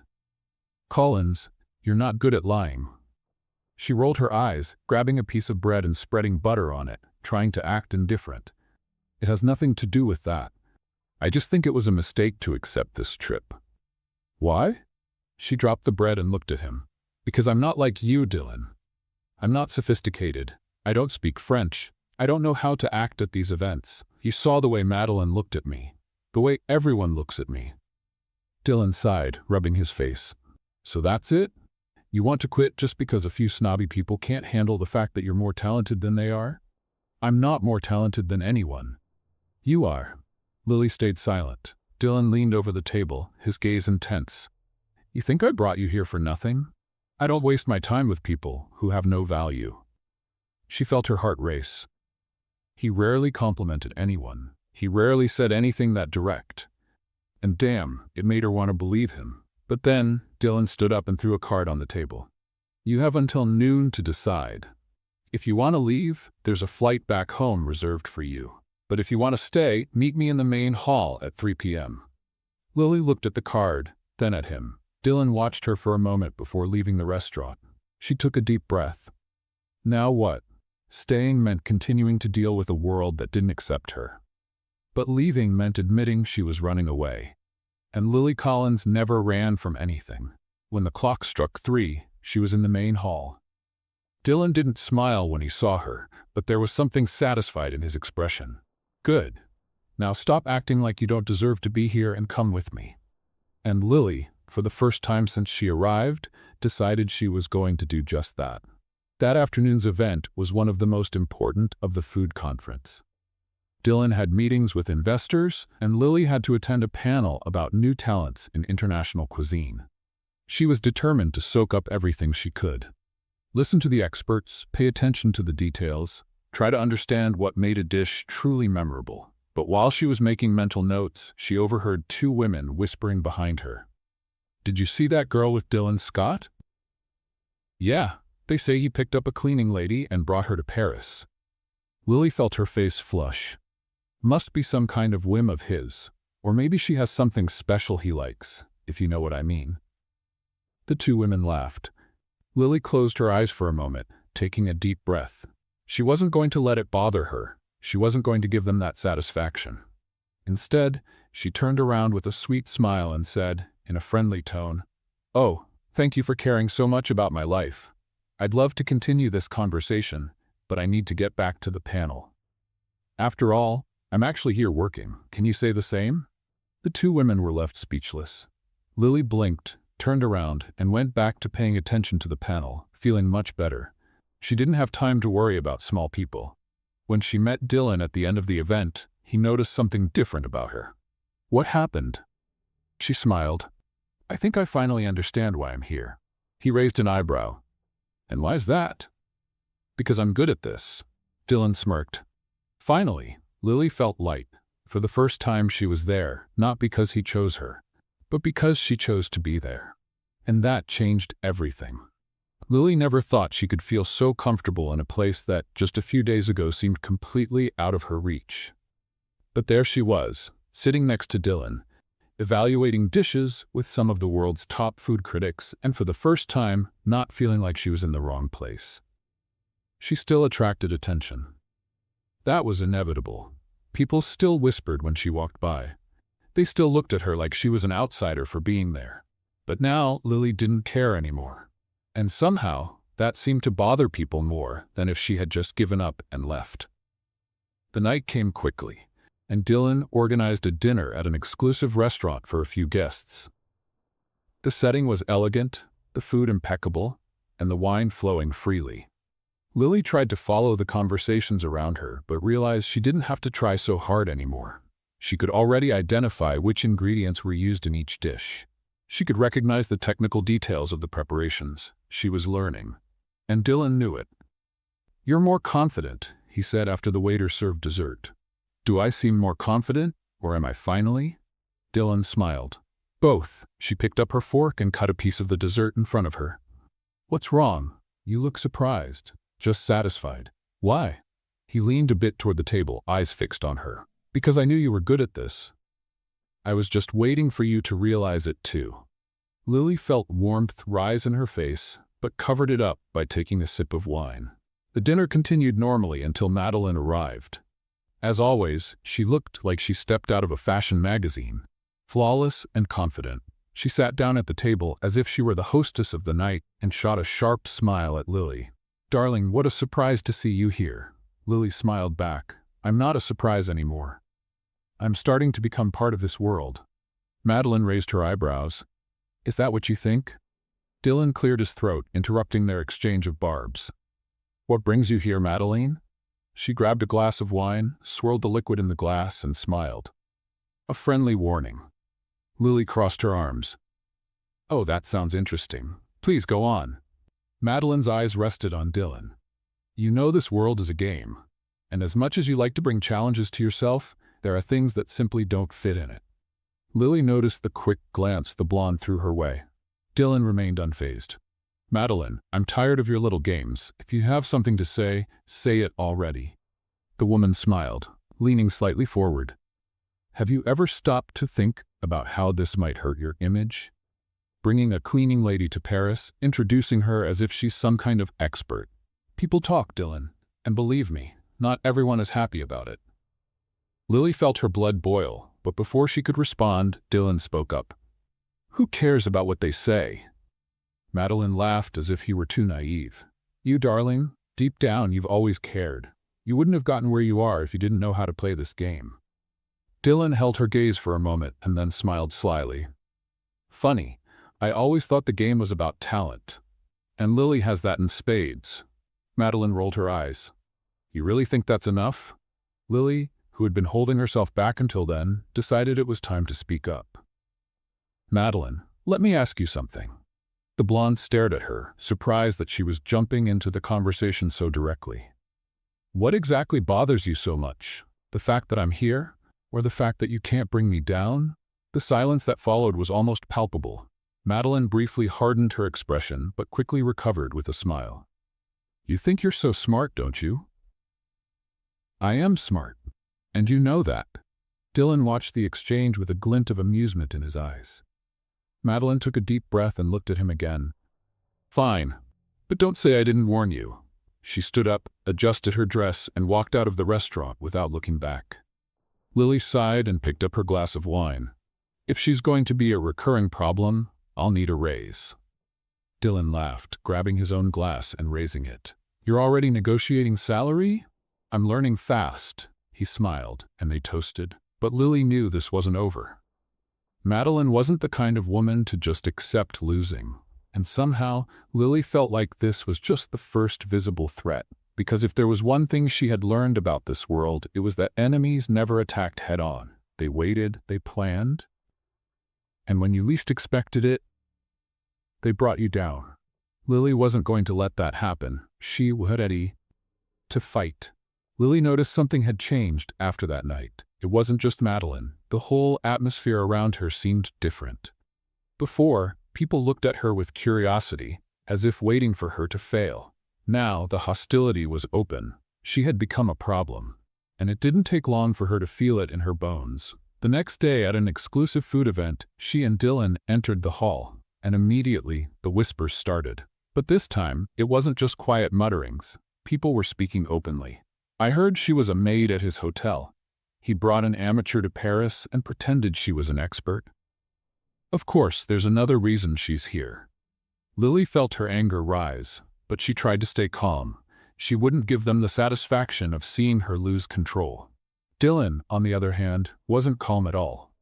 Collins, you're not good at lying. She rolled her eyes, grabbing a piece of bread and spreading butter on it, trying to act indifferent. It has nothing to do with that. I just think it was a mistake to accept this trip. Why? She dropped the bread and looked at him. Because I'm not like you, Dylan. I'm not sophisticated. I don't speak French. I don't know how to act at these events. You saw the way Madeline looked at me. The way everyone looks at me. Dylan sighed, rubbing his face. So that's it? You want to quit just because a few snobby people can't handle the fact that you're more talented than they are? I'm not more talented than anyone. You are. Lily stayed silent. Dylan leaned over the table, his gaze intense. You think I brought you here for nothing? I don't waste my time with people who have no value. She felt her heart race. He rarely complimented anyone. He rarely said anything that direct. And damn, it made her want to believe him. But then, Dylan stood up and threw a card on the table. You have until noon to decide. If you want to leave, there's a flight back home reserved for you. But if you want to stay, meet me in the main hall at 3 p.m. Lily looked at the card, then at him. Dylan watched her for a moment before leaving the restaurant. She took a deep breath. Now what? Staying meant continuing to deal with a world that didn't accept her. But leaving meant admitting she was running away. And Lily Collins never ran from anything. When the clock struck 3, she was in the main hall. Dylan didn't smile when he saw her, but there was something satisfied in his expression. Good. Now stop acting like you don't deserve to be here and come with me. And Lily, for the first time since she arrived, decided she was going to do just that. That afternoon's event was one of the most important of the food conference. Dylan had meetings with investors, and Lily had to attend a panel about new talents in international cuisine. She was determined to soak up everything she could. Listen to the experts, pay attention to the details, try to understand what made a dish truly memorable. But while she was making mental notes, she overheard 2 women whispering behind her. Did you see that girl with Dylan Scott? Yeah, they say he picked up a cleaning lady and brought her to Paris. Lily felt her face flush. Must be some kind of whim of his, or maybe she has something special he likes, if you know what I mean. The 2 women laughed. Lily closed her eyes for a moment, taking a deep breath. She wasn't going to let it bother her. She wasn't going to give them that satisfaction. Instead, she turned around with a sweet smile and said, in a friendly tone, "Oh, thank you for caring so much about my life. I'd love to continue this conversation, but I need to get back to the panel. After all, I'm actually here working. Can you say the same?" The 2 women were left speechless. Lily blinked, turned around, and went back to paying attention to the panel, feeling much better. She didn't have time to worry about small people. When she met Dylan at the end of the event, he noticed something different about her. What happened? She smiled. I think I finally understand why I'm here. He raised an eyebrow. And why's that? Because I'm good at this. Dylan smirked. Finally, Lily felt light. For the first time she was there, not because he chose her, but because she chose to be there. And that changed everything. Lily never thought she could feel so comfortable in a place that just a few days ago seemed completely out of her reach. But there she was, sitting next to Dylan, evaluating dishes with some of the world's top food critics, and for the first time, not feeling like she was in the wrong place. She still attracted attention. That was inevitable. People still whispered when she walked by. They still looked at her like she was an outsider for being there. But now, Lily didn't care anymore. And somehow, that seemed to bother people more than if she had just given up and left. The night came quickly, and Dylan organized a dinner at an exclusive restaurant for a few guests. The setting was elegant, the food impeccable, and the wine flowing freely. Lily tried to follow the conversations around her, but realized she didn't have to try so hard anymore. She could already identify which ingredients were used in each dish. She could recognize the technical details of the preparations. She was learning. And Dylan knew it. You're more confident, he said after the waiter served dessert. Do I seem more confident, or am I finally? Dylan smiled. Both. She picked up her fork and cut a piece of the dessert in front of her. What's wrong? You look surprised. Just satisfied. Why? He leaned a bit toward the table, eyes fixed on her. Because I knew you were good at this. I was just waiting for you to realize it too. Lily felt warmth rise in her face, but covered it up by taking a sip of wine. The dinner continued normally until Madeline arrived. As always, she looked like she stepped out of a fashion magazine. Flawless and confident, she sat down at the table as if she were the hostess of the night and shot a sharp smile at Lily. Darling, what a surprise to see you here. Lily smiled back. I'm not a surprise anymore. I'm starting to become part of this world. Madeline raised her eyebrows. Is that what you think? Dylan cleared his throat, interrupting their exchange of barbs. What brings you here, Madeline? She grabbed a glass of wine, swirled the liquid in the glass, and smiled. A friendly warning. Lily crossed her arms. Oh, that sounds interesting. Please go on. Madeline's eyes rested on Dylan. You know this world is a game, and as much as you like to bring challenges to yourself, there are things that simply don't fit in it. Lily noticed the quick glance the blonde threw her way. Dylan remained unfazed. Madeline, I'm tired of your little games. If you have something to say it already. The woman smiled, leaning slightly forward. Have you ever stopped to think about how this might hurt your image? Bringing a cleaning lady to Paris, introducing her as if she's some kind of expert. People talk, Dylan, and believe me, not everyone is happy about it. Lily felt her blood boil, but before she could respond, Dylan spoke up. Who cares about what they say? Madeline laughed as if he were too naive. You, darling, deep down you've always cared. You wouldn't have gotten where you are if you didn't know how to play this game. Dylan held her gaze for a moment and then smiled slyly. Funny, I always thought the game was about talent. And Lily has that in spades. Madeline rolled her eyes. You really think that's enough? Lily, who had been holding herself back until then, decided it was time to speak up. Madeline, let me ask you something. The blonde stared at her, surprised that she was jumping into the conversation so directly. What exactly bothers you so much? The fact that I'm here? Or the fact that you can't bring me down? The silence that followed was almost palpable. Madeline briefly hardened her expression, but quickly recovered with a smile. You think you're so smart, don't you? I am smart, and you know that. Dylan watched the exchange with a glint of amusement in his eyes. Madeline took a deep breath and looked at him again. Fine, but don't say I didn't warn you. She stood up, adjusted her dress, and walked out of the restaurant without looking back. Lily sighed and picked up her glass of wine. If she's going to be a recurring problem, I'll need a raise. Dylan laughed, grabbing his own glass and raising it. You're already negotiating salary? I'm learning fast. He smiled, and they toasted. But Lily knew this wasn't over. Madeline wasn't the kind of woman to just accept losing. And somehow, Lily felt like this was just the first visible threat. Because if there was one thing she had learned about this world, it was that enemies never attacked head-on. They waited, they planned, and when you least expected it, they brought you down. Lily wasn't going to let that happen. She was ready to fight. Lily noticed something had changed after that night. It wasn't just Madeline. The whole atmosphere around her seemed different. Before, people looked at her with curiosity, as if waiting for her to fail. Now, the hostility was open. She had become a problem. And it didn't take long for her to feel it in her bones. The next day, at an exclusive food event, she and Dylan entered the hall, and immediately, the whispers started. But this time, it wasn't just quiet mutterings. People were speaking openly. I heard she was a maid at his hotel. He brought an amateur to Paris and pretended she was an expert. Of course, there's another reason she's here. Lily felt her anger rise, but she tried to stay calm. She wouldn't give them the satisfaction of seeing her lose control. Dylan, on the other hand, wasn't calm at all.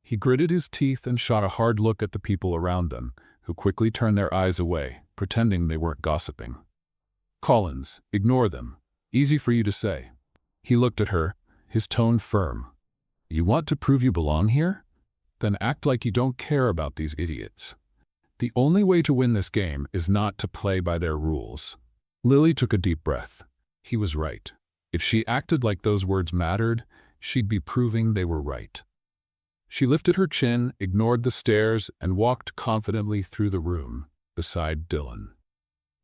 He gritted his teeth and shot a hard look at the people around them, who quickly turned their eyes away, pretending they weren't gossiping. Collins, ignore them. Easy for you to say. He looked at her, his tone firm. You want to prove you belong here? Then act like you don't care about these idiots. The only way to win this game is not to play by their rules. Lily took a deep breath. He was right. If she acted like those words mattered, she'd be proving they were right. She lifted her chin, ignored the stares, and walked confidently through the room, beside Dylan.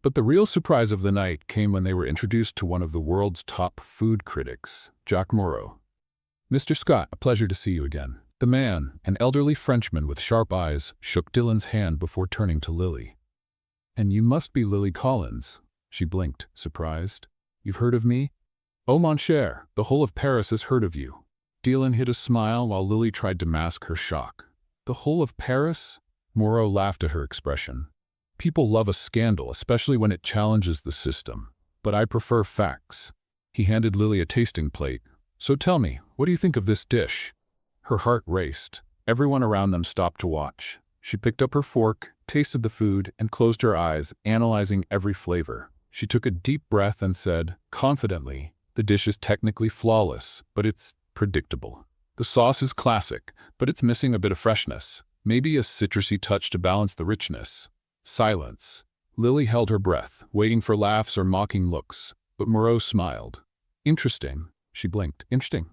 But the real surprise of the night came when they were introduced to one of the world's top food critics, Jacques Moreau. Mr. Scott, a pleasure to see you again. The man, an elderly Frenchman with sharp eyes, shook Dylan's hand before turning to Lily. And you must be Lily Collins. She blinked, surprised. You've heard of me? Oh, mon cher, the whole of Paris has heard of you. Dylan hid a smile while Lily tried to mask her shock. The whole of Paris? Moreau laughed at her expression. People love a scandal, especially when it challenges the system. But I prefer facts. He handed Lily a tasting plate. So tell me, what do you think of this dish? Her heart raced. Everyone around them stopped to watch. She picked up her fork, tasted the food, and closed her eyes, analyzing every flavor. She took a deep breath and said, confidently, the dish is technically flawless, but it's predictable. The sauce is classic, but it's missing a bit of freshness. maybe a citrusy touch to balance the richness. Silence. Lily held her breath, waiting for laughs or mocking looks, but Moreau smiled. Interesting, she blinked. Interesting.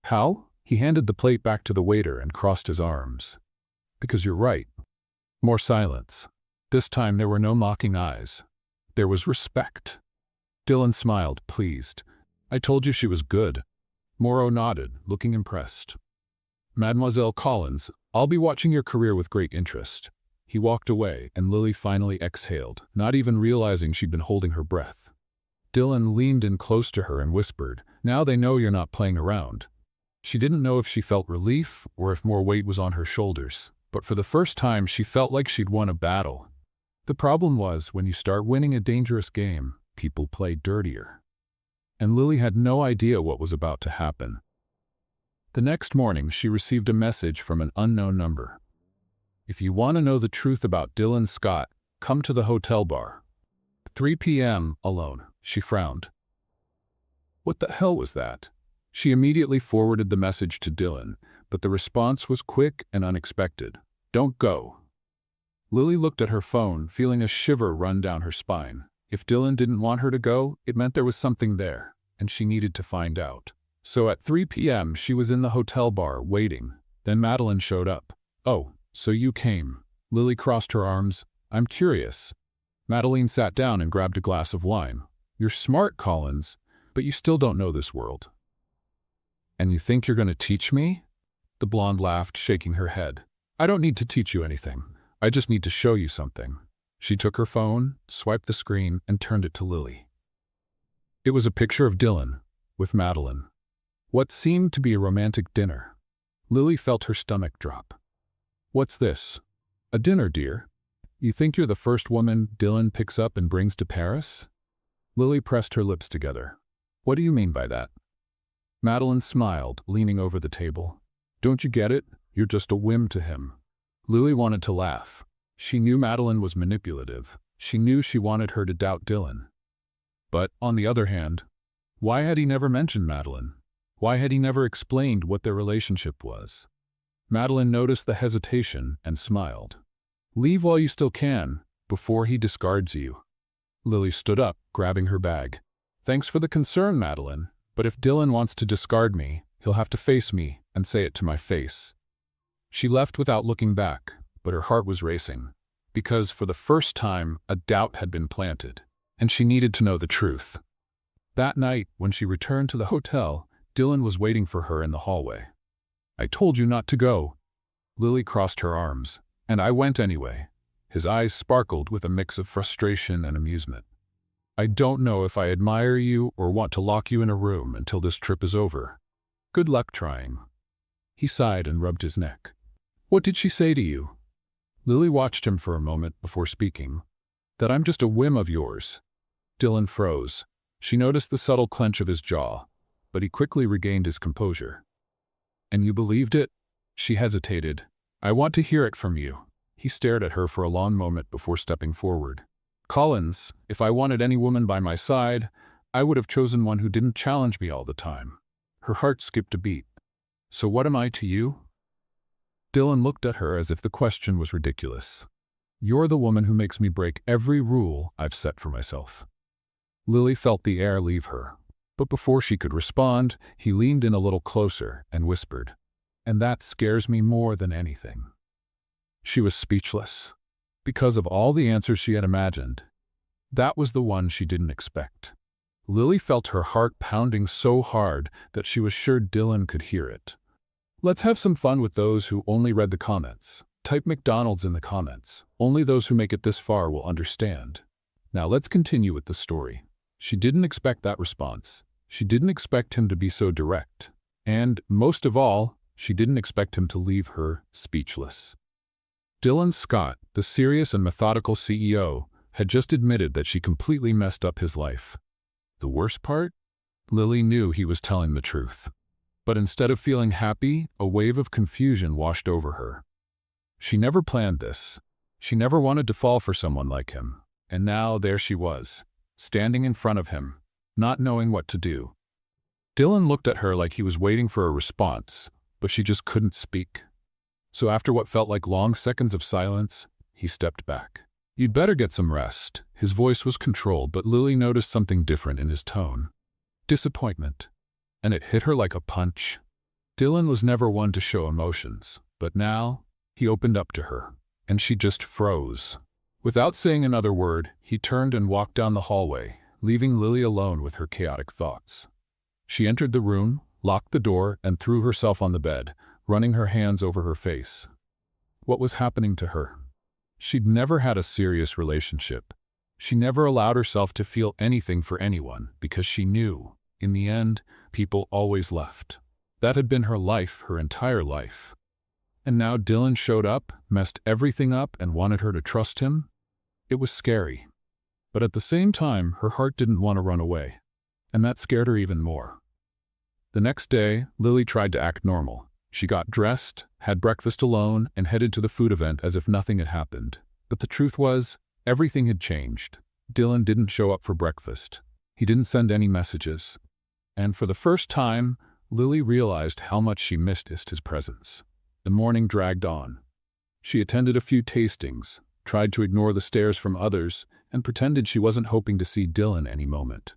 How? He handed the plate back to the waiter and crossed his arms. Because you're right. More silence. This time there were no mocking eyes. There was respect. Dylan smiled, pleased. I told you she was good. Moreau nodded, looking impressed. Mademoiselle Collins, I'll be watching your career with great interest. He walked away, and Lily finally exhaled, not even realizing she'd been holding her breath. Dylan leaned in close to her and whispered, now they know you're not playing around. She didn't know if she felt relief or if more weight was on her shoulders, but for the first time she felt like she'd won a battle. The problem was, when you start winning a dangerous game, people play dirtier. And Lily had no idea what was about to happen. The next morning, she received a message from an unknown number. If you want to know the truth about Dylan Scott, come to the hotel bar. 3 p.m. alone, she frowned. What the hell was that? She immediately forwarded the message to Dylan, but the response was quick and unexpected. Don't go. Lily looked at her phone, feeling a shiver run down her spine. If Dylan didn't want her to go, it meant there was something there, and she needed to find out. So at 3 p.m. she was in the hotel bar, waiting. Then Madeline showed up. Oh, so you came. Lily crossed her arms. I'm curious. Madeline sat down and grabbed a glass of wine. You're smart, Collins, but you still don't know this world. And you think you're going to teach me? The blonde laughed, shaking her head. I don't need to teach you anything. I just need to show you something. She took her phone, swiped the screen, and turned it to Lily. It was a picture of Dylan, with Madeline. What seemed to be a romantic dinner. Lily felt her stomach drop. What's this? A dinner, dear? You think you're the first woman Dylan picks up and brings to Paris? Lily pressed her lips together. What do you mean by that? Madeline smiled, leaning over the table. Don't you get it? You're just a whim to him. Lily wanted to laugh. She knew Madeline was manipulative. She knew she wanted her to doubt Dylan. But, on the other hand, why had he never mentioned Madeline? Why had he never explained what their relationship was? Madeline noticed the hesitation and smiled. Leave while you still can, before he discards you. Lily stood up, grabbing her bag. Thanks for the concern, Madeline, but if Dylan wants to discard me, he'll have to face me and say it to my face. She left without looking back, but her heart was racing, because for the first time a doubt had been planted, and she needed to know the truth. That night, when she returned to the hotel, Dylan was waiting for her in the hallway. I told you not to go. Lily crossed her arms, and I went anyway. His eyes sparkled with a mix of frustration and amusement. I don't know if I admire you or want to lock you in a room until this trip is over. Good luck trying. He sighed and rubbed his neck. What did she say to you? Lily watched him for a moment before speaking. That I'm just a whim of yours. Dylan froze. She noticed the subtle clench of his jaw, but he quickly regained his composure. And you believed it? She hesitated. I want to hear it from you. He stared at her for a long moment before stepping forward. Collins, if I wanted any woman by my side, I would have chosen one who didn't challenge me all the time. Her heart skipped a beat. So what am I to you? Dylan looked at her as if the question was ridiculous. You're the woman who makes me break every rule I've set for myself. Lily felt the air leave her, but before she could respond, he leaned in a little closer and whispered, and that scares me more than anything. She was speechless. Because of all the answers she had imagined, that was the one she didn't expect. Lily felt her heart pounding so hard that she was sure Dylan could hear it. Let's have some fun with those who only read the comments. Type McDonald's in the comments. Only those who make it this far will understand. Now let's continue with the story. She didn't expect that response. She didn't expect him to be so direct. And, most of all, she didn't expect him to leave her speechless. Dylan Scott, the serious and methodical CEO, had just admitted that she completely messed up his life. The worst part? Lily knew he was telling the truth. But instead of feeling happy, a wave of confusion washed over her. She never planned this. She never wanted to fall for someone like him. And now there she was, standing in front of him, not knowing what to do. Dylan looked at her like he was waiting for a response, but she just couldn't speak. So after what felt like long seconds of silence, he stepped back. "You'd better get some rest." His voice was controlled, but Lily noticed something different in his tone. Disappointment. And it hit her like a punch. Dylan was never one to show emotions, but now he opened up to her, and she just froze. Without saying another word, he turned and walked down the hallway, leaving Lily alone with her chaotic thoughts. She entered the room, locked the door, and threw herself on the bed, running her hands over her face. What was happening to her? She'd never had a serious relationship. She never allowed herself to feel anything for anyone because she knew, in the end, people always left. That had been her life, her entire life. And now Dylan showed up, messed everything up, and wanted her to trust him? It was scary. But at the same time, her heart didn't want to run away. And that scared her even more. The next day, Lily tried to act normal. She got dressed, had breakfast alone, and headed to the food event as if nothing had happened. But the truth was, everything had changed. Dylan didn't show up for breakfast. He didn't send any messages. And for the first time, Lily realized how much she missed his presence. The morning dragged on. She attended a few tastings, tried to ignore the stares from others, and pretended she wasn't hoping to see Dylan any moment.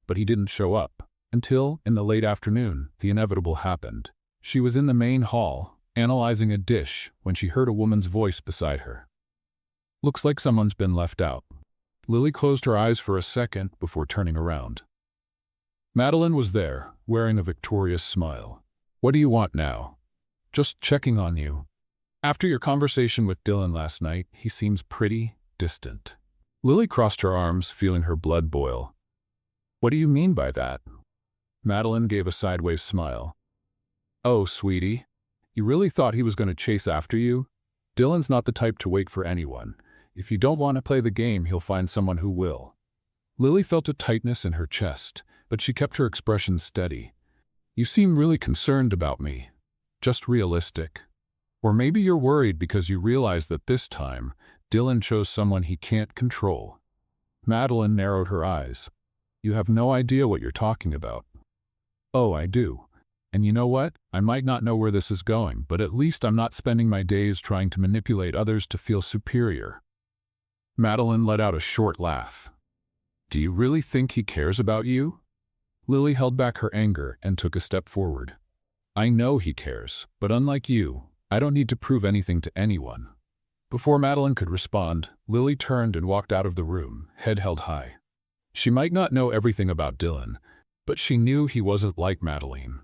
But he didn't show up, until, in the late afternoon, the inevitable happened. She was in the main hall, analyzing a dish, when she heard a woman's voice beside her. "Looks like someone's been left out." Lily closed her eyes for a second before turning around. Madeline was there, wearing a victorious smile. "What do you want now?" "Just checking on you. After your conversation with Dylan last night, he seems pretty distant." Lily crossed her arms, feeling her blood boil. "What do you mean by that?" Madeline gave a sideways smile. "Oh, sweetie, you really thought he was going to chase after you? Dylan's not the type to wait for anyone. If you don't want to play the game, he'll find someone who will." Lily felt a tightness in her chest, but she kept her expression steady. "You seem really concerned about me. Just realistic. Or maybe you're worried because you realize that this time, Dylan chose someone he can't control." Madeline narrowed her eyes. "You have no idea what you're talking about." "Oh, I do. And you know what? I might not know where this is going, but at least I'm not spending my days trying to manipulate others to feel superior." Madeline let out a short laugh. "Do you really think he cares about you?" Lily held back her anger and took a step forward. "I know he cares, but unlike you, I don't need to prove anything to anyone." Before Madeline could respond, Lily turned and walked out of the room, head held high. She might not know everything about Dylan, but she knew he wasn't like Madeline.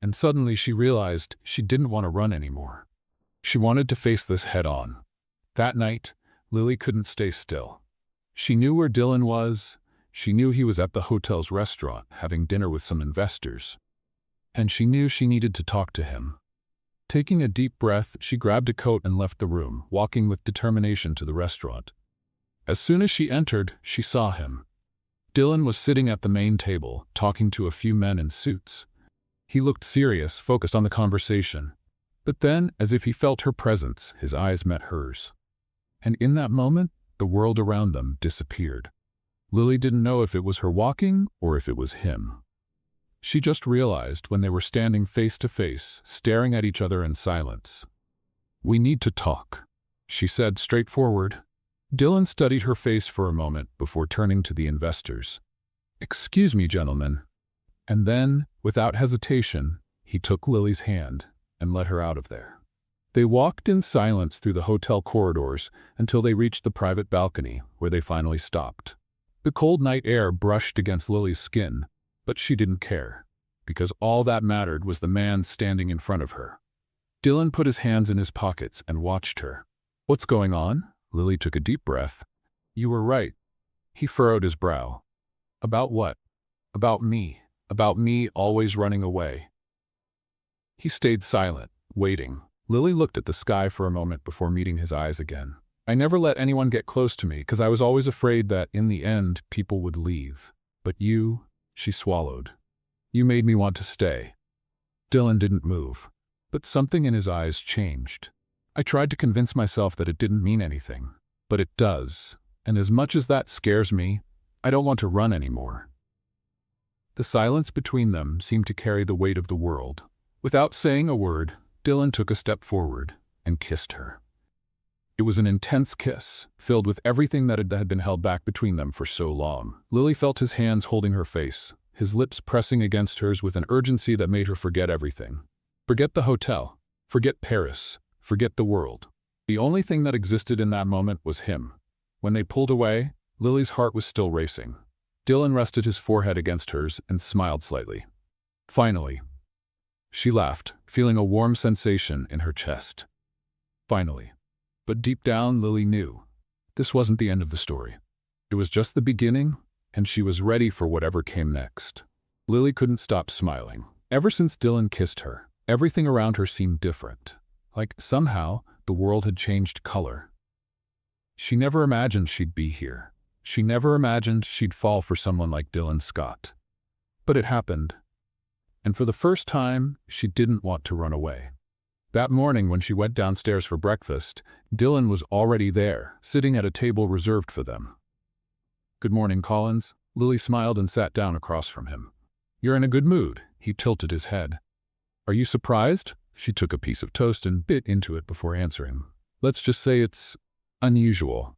And suddenly she realized she didn't want to run anymore. She wanted to face this head on. That night, Lily couldn't stay still. She knew where Dylan was. She knew he was at the hotel's restaurant having dinner with some investors. And she knew she needed to talk to him. Taking a deep breath, she grabbed a coat and left the room, walking with determination to the restaurant. As soon as she entered, she saw him. Dylan was sitting at the main table, talking to a few men in suits. He looked serious, focused on the conversation. But then, as if he felt her presence, his eyes met hers. And in that moment, the world around them disappeared. Lily didn't know if it was her walking or if it was him. She just realized when they were standing face to face, staring at each other in silence. "We need to talk," she said straightforward. Dylan studied her face for a moment before turning to the investors. "Excuse me, gentlemen." And then, without hesitation, he took Lily's hand and led her out of there. They walked in silence through the hotel corridors until they reached the private balcony, where they finally stopped. The cold night air brushed against Lily's skin, but she didn't care, because all that mattered was the man standing in front of her. Dylan put his hands in his pockets and watched her. "What's going on?" Lily took a deep breath. "You were right." He furrowed his brow. "About what?" "About me. About me always running away." He stayed silent, waiting. Lily looked at the sky for a moment before meeting his eyes again. "I never let anyone get close to me because I was always afraid that, in the end, people would leave. But you," she swallowed, "you made me want to stay." Dylan didn't move, but something in his eyes changed. "I tried to convince myself that it didn't mean anything, but it does. And as much as that scares me, I don't want to run anymore." The silence between them seemed to carry the weight of the world. Without saying a word, Dylan took a step forward. and kissed her. It was an intense kiss, filled with everything that had been held back between them for so long. Lily felt his hands holding her face, his lips pressing against hers with an urgency that made her forget everything. Forget the hotel. Forget Paris. Forget the world. The only thing that existed in that moment was him. When they pulled away, Lily's heart was still racing. Dylan rested his forehead against hers and smiled slightly. Finally. She laughed, feeling a warm sensation in her chest. Finally. But deep down, Lily knew. This wasn't the end of the story. It was just the beginning, and she was ready for whatever came next. Lily couldn't stop smiling. Ever since Dylan kissed her, everything around her seemed different. Like, somehow, the world had changed color. She never imagined she'd be here. She never imagined she'd fall for someone like Dylan Scott. But it happened. And for the first time, she didn't want to run away. That morning when she went downstairs for breakfast, Dylan was already there, sitting at a table reserved for them. "Good morning, Collins." Lily smiled and sat down across from him. "You're in a good mood." He tilted his head. "Are you surprised?" She took a piece of toast and bit into it before answering. "Let's just say it's unusual."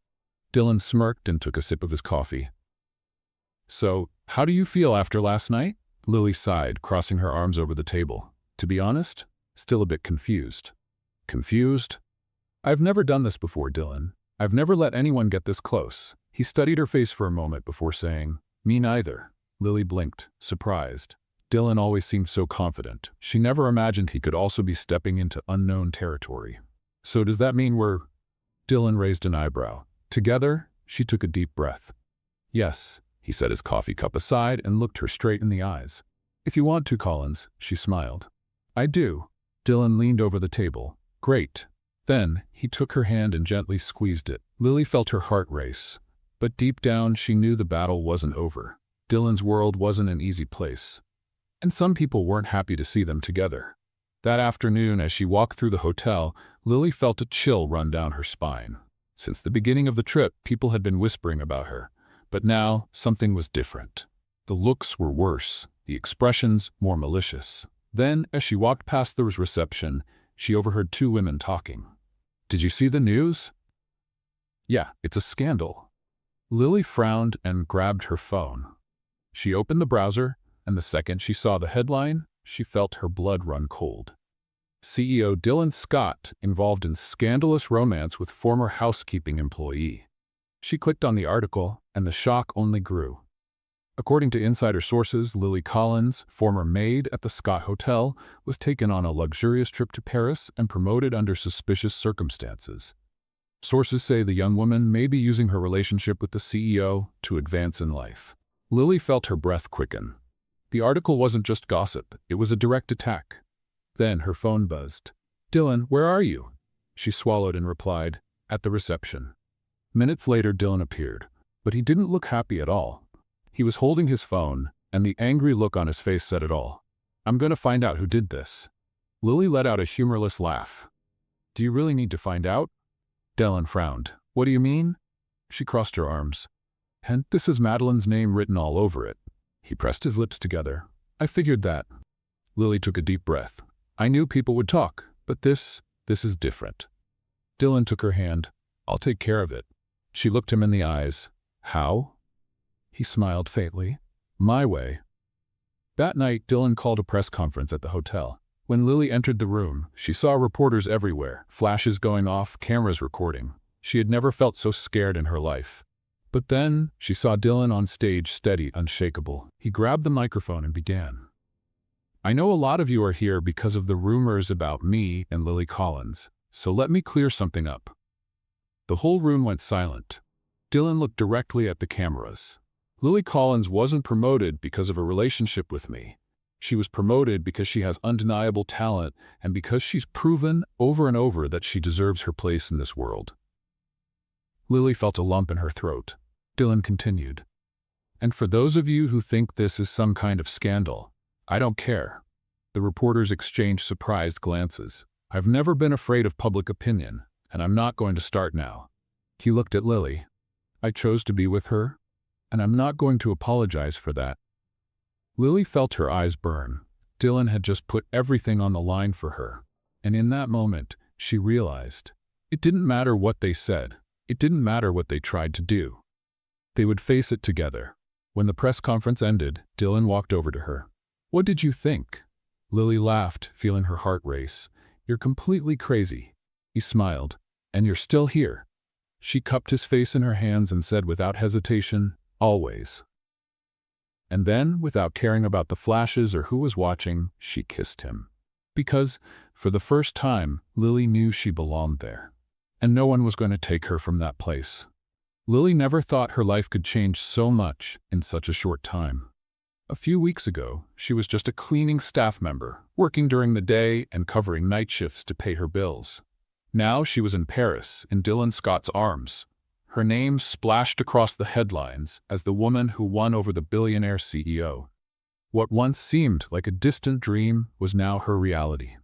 Dylan smirked and took a sip of his coffee. "So, how do you feel after last night?" Lily sighed, crossing her arms over the table. "To be honest, still a bit confused." "Confused? I've never done this before, Dylan. I've never let anyone get this close." He studied her face for a moment before saying, "Me neither." Lily blinked, surprised. Dylan always seemed so confident. She never imagined he could also be stepping into unknown territory. "So does that mean we're—" Dylan raised an eyebrow. Together, she took a deep breath. "Yes." He set his coffee cup aside and looked her straight in the eyes. "If you want to, Collins," she smiled. "I do." Dylan leaned over the table. "Great." Then, he took her hand and gently squeezed it. Lily felt her heart race. But deep down, she knew the battle wasn't over. Dylan's world wasn't an easy place. And some people weren't happy to see them together. That afternoon, as she walked through the hotel, Lily felt a chill run down her spine. Since the beginning of the trip, people had been whispering about her. But now, something was different. The looks were worse, the expressions more malicious. Then, as she walked past the reception, she overheard two women talking. "Did you see the news?" "Yeah, it's a scandal." Lily frowned and grabbed her phone. She opened the browser, and the second she saw the headline, she felt her blood run cold. CEO Dylan Scott involved in scandalous romance with former housekeeping employee. She clicked on the article, and the shock only grew. According to insider sources, Lily Collins, former maid at the Scott Hotel, was taken on a luxurious trip to Paris and promoted under suspicious circumstances. Sources say the young woman may be using her relationship with the CEO to advance in life. Lily felt her breath quicken. The article wasn't just gossip, it was a direct attack. Then her phone buzzed. "Dylan, where are you?" She swallowed and replied, "At the reception." Minutes later, Dylan appeared, but he didn't look happy at all. He was holding his phone, and the angry look on his face said it all. "I'm going to find out who did this." Lily let out a humorless laugh. "Do you really need to find out?" Dylan frowned. "What do you mean?" She crossed her arms. "And this is Madeline's name written all over it." He pressed his lips together. "I figured that." Lily took a deep breath. "I knew people would talk, but this is different." Dylan took her hand. "I'll take care of it." She looked him in the eyes. "How?" He smiled faintly. "My way." That night, Dylan called a press conference at the hotel. When Lily entered the room, she saw reporters everywhere, flashes going off, cameras recording. She had never felt so scared in her life. But then, she saw Dylan on stage, steady, unshakable. He grabbed the microphone and began. "I know a lot of you are here because of the rumors about me and Lily Collins, so let me clear something up." The whole room went silent. Dylan looked directly at the cameras. "Lily Collins wasn't promoted because of a relationship with me. She was promoted because she has undeniable talent and because she's proven over and over that she deserves her place in this world." Lily felt a lump in her throat. Dylan continued. "And for those of you who think this is some kind of scandal, I don't care." The reporters exchanged surprised glances. "I've never been afraid of public opinion, and I'm not going to start now." He looked at Lily. "I chose to be with her, and I'm not going to apologize for that." Lily felt her eyes burn. Dylan had just put everything on the line for her, and in that moment, she realized. It didn't matter what they said. It didn't matter what they tried to do. They would face it together. When the press conference ended, Dylan walked over to her. "What did you think?" Lily laughed, feeling her heart race. "You're completely crazy." He smiled. "And you're still here." She cupped his face in her hands and said without hesitation, "Always." And then, without caring about the flashes or who was watching, she kissed him. Because, for the first time, Lily knew she belonged there. And no one was going to take her from that place. Lily never thought her life could change so much in such a short time. A few weeks ago, she was just a cleaning staff member, working during the day and covering night shifts to pay her bills. Now she was in Paris, in Dylan Scott's arms. Her name splashed across the headlines as the woman who won over the billionaire CEO. What once seemed like a distant dream was now her reality.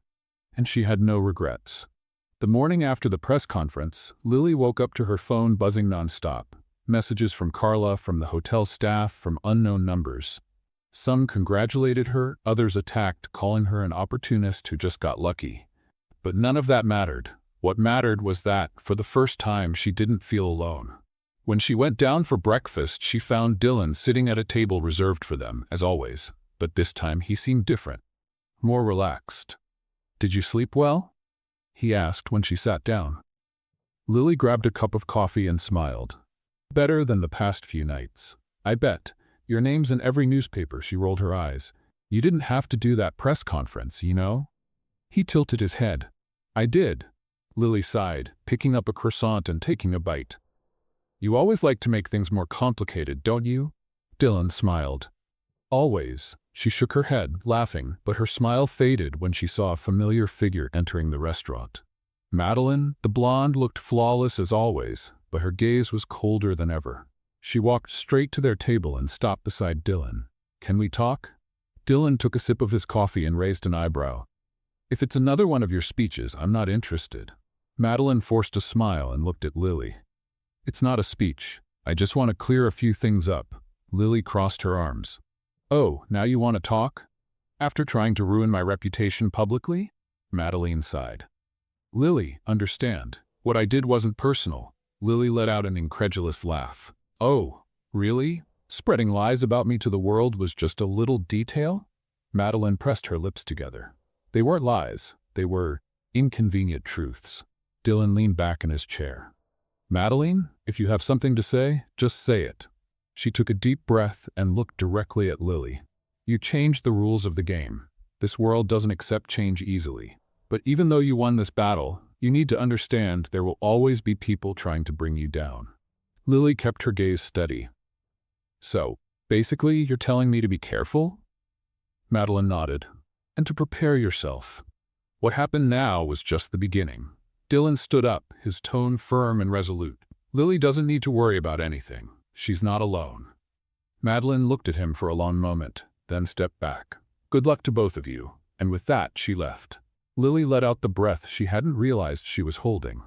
And she had no regrets. The morning after the press conference, Lily woke up to her phone buzzing nonstop. Messages from Carla, from the hotel staff, from unknown numbers. Some congratulated her, others attacked, calling her an opportunist who just got lucky. But none of that mattered. What mattered was that, for the first time, she didn't feel alone. When she went down for breakfast, she found Dylan sitting at a table reserved for them, as always. But this time he seemed different. More relaxed. "Did you sleep well?" he asked when she sat down. Lily grabbed a cup of coffee and smiled. "Better than the past few nights. I bet. Your name's in every newspaper." She rolled her eyes. "You didn't have to do that press conference, you know?" He tilted his head. "I did." Lily sighed, picking up a croissant and taking a bite. "You always like to make things more complicated, don't you?" Dylan smiled. "Always." She shook her head, laughing, but her smile faded when she saw a familiar figure entering the restaurant. Madeline, the blonde, looked flawless as always, but her gaze was colder than ever. She walked straight to their table and stopped beside Dylan. "Can we talk?" Dylan took a sip of his coffee and raised an eyebrow. "If it's another one of your speeches, I'm not interested." Madeline forced a smile and looked at Lily. "It's not a speech. I just want to clear a few things up." Lily crossed her arms. "Oh, now you want to talk? After trying to ruin my reputation publicly?" Madeline sighed. "Lily, understand. What I did wasn't personal." Lily let out an incredulous laugh. "Oh, really? Spreading lies about me to the world was just a little detail?" Madeline pressed her lips together. They weren't lies. They were inconvenient truths. Dylan leaned back in his chair. "Madeline, if you have something to say, just say it." She took a deep breath and looked directly at Lily. "You changed the rules of the game. This world doesn't accept change easily. But even though you won this battle, you need to understand there will always be people trying to bring you down." Lily kept her gaze steady. "So, basically, you're telling me to be careful?" Madeline nodded. "And to prepare yourself." What happened now was just the beginning. Dylan stood up, his tone firm and resolute. "Lily doesn't need to worry about anything. She's not alone." Madeline looked at him for a long moment, then stepped back. "Good luck to both of you." And with that, she left. Lily let out the breath she hadn't realized she was holding.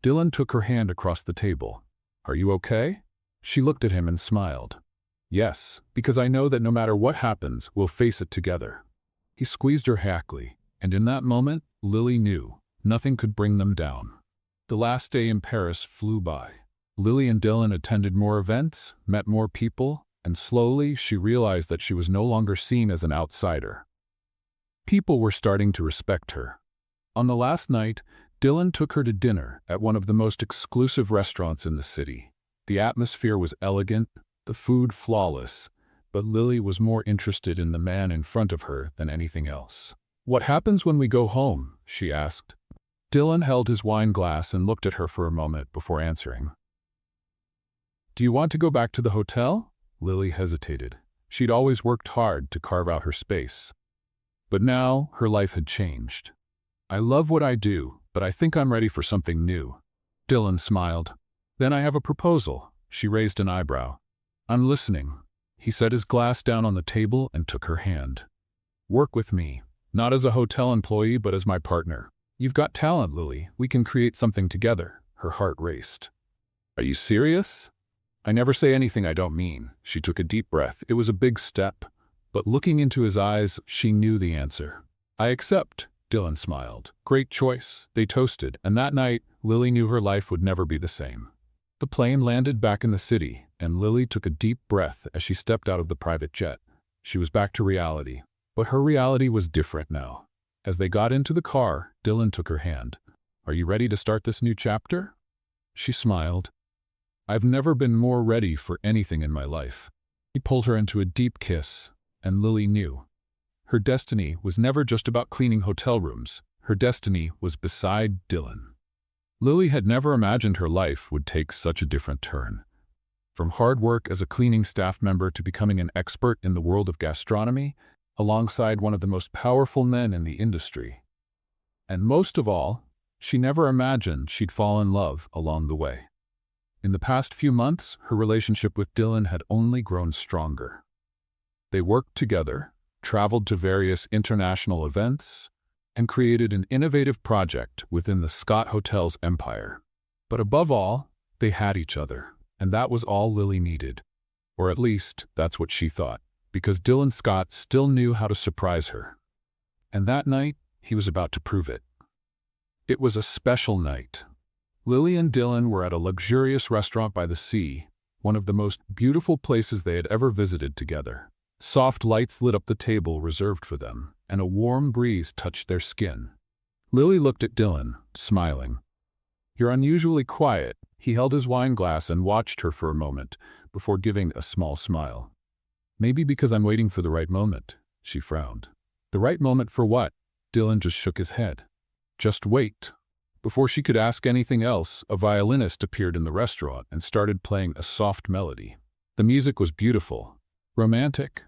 Dylan took her hand across the table. "Are you okay?" She looked at him and smiled. "Yes, because I know that no matter what happens, we'll face it together." He squeezed her hackly, and in that moment, Lily knew nothing could bring them down. The last day in Paris flew by. Lily and Dylan attended more events, met more people, and slowly she realized that she was no longer seen as an outsider. People were starting to respect her. On the last night, Dylan took her to dinner at one of the most exclusive restaurants in the city. The atmosphere was elegant, the food flawless, but Lily was more interested in the man in front of her than anything else. "What happens when we go home?" she asked. Dylan held his wine glass and looked at her for a moment before answering. "Do you want to go back to the hotel?" Lily hesitated. She'd always worked hard to carve out her space. But now, her life had changed. "I love what I do, but I think I'm ready for something new." Dylan smiled. "Then I have a proposal." She raised an eyebrow. "I'm listening." He set his glass down on the table and took her hand. "Work with me, not as a hotel employee, but as my partner. You've got talent, Lily. We can create something together." Her heart raced. "Are you serious?" "I never say anything I don't mean." She took a deep breath. It was a big step, but looking into his eyes, she knew the answer. "I accept. Dylan smiled. Great choice. They toasted, and that night, Lily knew her life would never be the same. The plane landed back in the city, and Lily took a deep breath as she stepped out of the private jet. She was back to reality. But her reality was different now. As they got into the car, Dylan took her hand. Are you ready to start this new chapter? She smiled. I've never been more ready for anything in my life. He pulled her into a deep kiss, and Lily knew. Her destiny was never just about cleaning hotel rooms. Her destiny was beside Dylan. Lily had never imagined her life would take such a different turn. From hard work as a cleaning staff member to becoming an expert in the world of gastronomy, alongside one of the most powerful men in the industry. And most of all, she never imagined she'd fall in love along the way. In the past few months, her relationship with Dylan had only grown stronger. They worked together, traveled to various international events, and created an innovative project within the Scott Hotel's empire. But above all, they had each other, and that was all Lily needed. Or at least, that's what she thought, because Dylan Scott still knew how to surprise her. And that night, he was about to prove it. It was a special night. Lily and Dylan were at a luxurious restaurant by the sea, one of the most beautiful places they had ever visited together. Soft lights lit up the table reserved for them, and a warm breeze touched their skin. Lily looked at Dylan, smiling. You're unusually quiet. He held his wine glass and watched her for a moment, before giving a small smile. Maybe because I'm waiting for the right moment, she frowned. The right moment for what? Dylan just shook his head. Just wait. Before she could ask anything else, a violinist appeared in the restaurant and started playing a soft melody. The music was beautiful, romantic.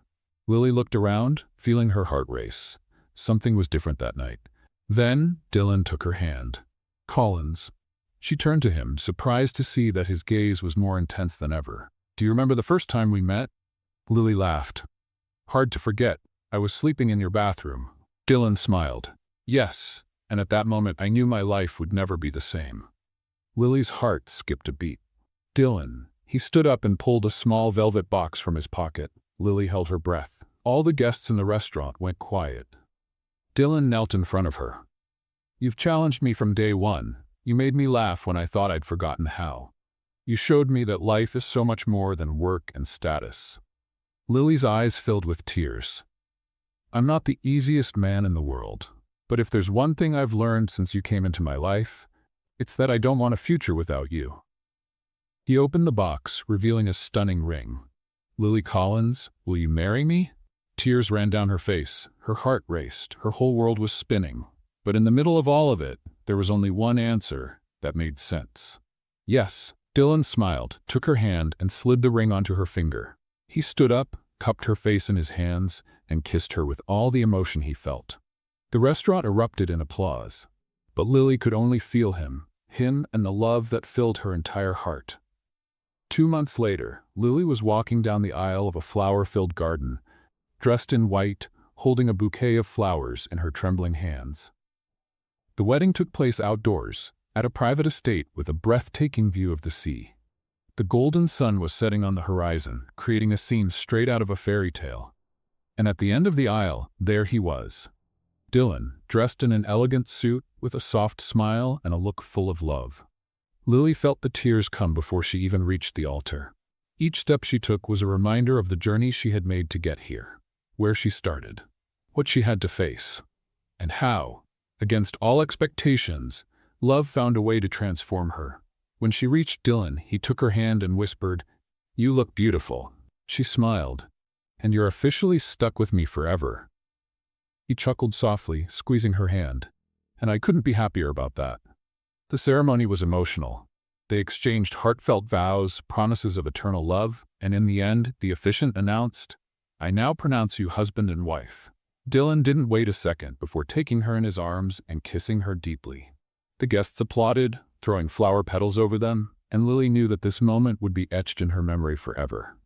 Lily looked around, feeling her heart race. Something was different that night. Then, Dylan took her hand. Collins. She turned to him, surprised to see that his gaze was more intense than ever. Do you remember the first time we met? Lily laughed. Hard to forget. I was sleeping in your bathroom. Dylan smiled. Yes, and at that moment I knew my life would never be the same. Lily's heart skipped a beat. Dylan. He stood up and pulled a small velvet box from his pocket. Lily held her breath. All the guests in the restaurant went quiet. Dylan knelt in front of her. You've challenged me from day one. You made me laugh when I thought I'd forgotten how. You showed me that life is so much more than work and status. Lily's eyes filled with tears. I'm not the easiest man in the world, but if there's one thing I've learned since you came into my life, it's that I don't want a future without you. He opened the box, revealing a stunning ring. Lily Collins, will you marry me? Tears ran down her face. Her heart raced. Her whole world was spinning. But in the middle of all of it, there was only one answer that made sense. Yes. Dylan smiled, took her hand, and slid the ring onto her finger. He stood up, cupped her face in his hands, and kissed her with all the emotion he felt. The restaurant erupted in applause. But Lily could only feel him and the love that filled her entire heart. 2 months later, Lily was walking down the aisle of a flower-filled garden, dressed in white, holding a bouquet of flowers in her trembling hands. The wedding took place outdoors, at a private estate with a breathtaking view of the sea. The golden sun was setting on the horizon, creating a scene straight out of a fairy tale. And at the end of the aisle, there he was. Dylan, dressed in an elegant suit, with a soft smile and a look full of love. Lily felt the tears come before she even reached the altar. Each step she took was a reminder of the journey she had made to get here, where she started, what she had to face, and how, against all expectations, love found a way to transform her. When she reached Dylan, he took her hand and whispered, "You look beautiful." She smiled, "And you're officially stuck with me forever." He chuckled softly, squeezing her hand, and I couldn't be happier about that. The ceremony was emotional. They exchanged heartfelt vows, promises of eternal love, and in the end, the officiant announced, "I now pronounce you husband and wife." Dylan didn't wait a second before taking her in his arms and kissing her deeply. The guests applauded, throwing flower petals over them, and Lily knew that this moment would be etched in her memory forever.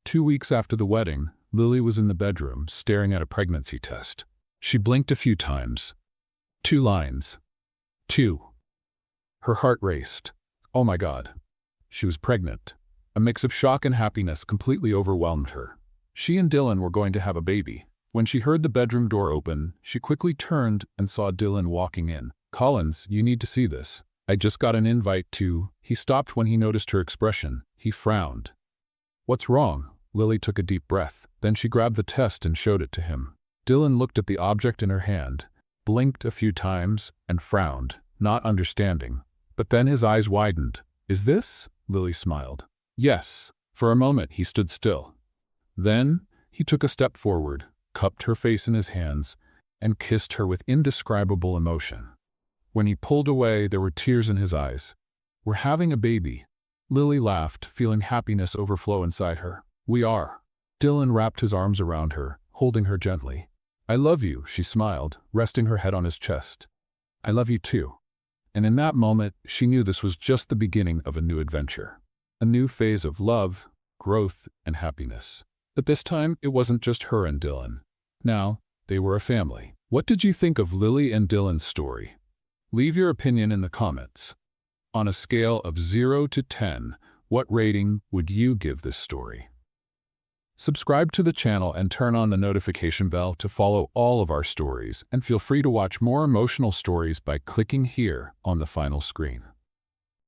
2 weeks after the wedding, Lily was in the bedroom, staring at a pregnancy test. She blinked a few times. 2 lines. 2. Her heart raced. Oh my God. She was pregnant. A mix of shock and happiness completely overwhelmed her. She and Dylan were going to have a baby. When she heard the bedroom door open, she quickly turned and saw Dylan walking in. "Collins, you need to see this. I just got an invite to—" He stopped when he noticed her expression. He frowned. "What's wrong?" Lily took a deep breath. Then she grabbed the test and showed it to him. Dylan looked at the object in her hand, blinked a few times, and frowned, not understanding. But then his eyes widened. "Is this?" Lily smiled. "Yes." For a moment he stood still. Then he took a step forward, cupped her face in his hands, and kissed her with indescribable emotion. When he pulled away, there were tears in his eyes. "We're having a baby." Lily laughed, feeling happiness overflow inside her. "We are." Dylan wrapped his arms around her, holding her gently. "I love you," she smiled, resting her head on his chest. "I love you too." And in that moment, she knew this was just the beginning of a new adventure. A new phase of love, growth, and happiness. But this time, it wasn't just her and Dylan. Now, they were a family. What did you think of Lily and Dylan's story? Leave your opinion in the comments. On a scale of 0 to 10, what rating would you give this story? Subscribe to the channel and turn on the notification bell to follow all of our stories, and feel free to watch more emotional stories by clicking here on the final screen.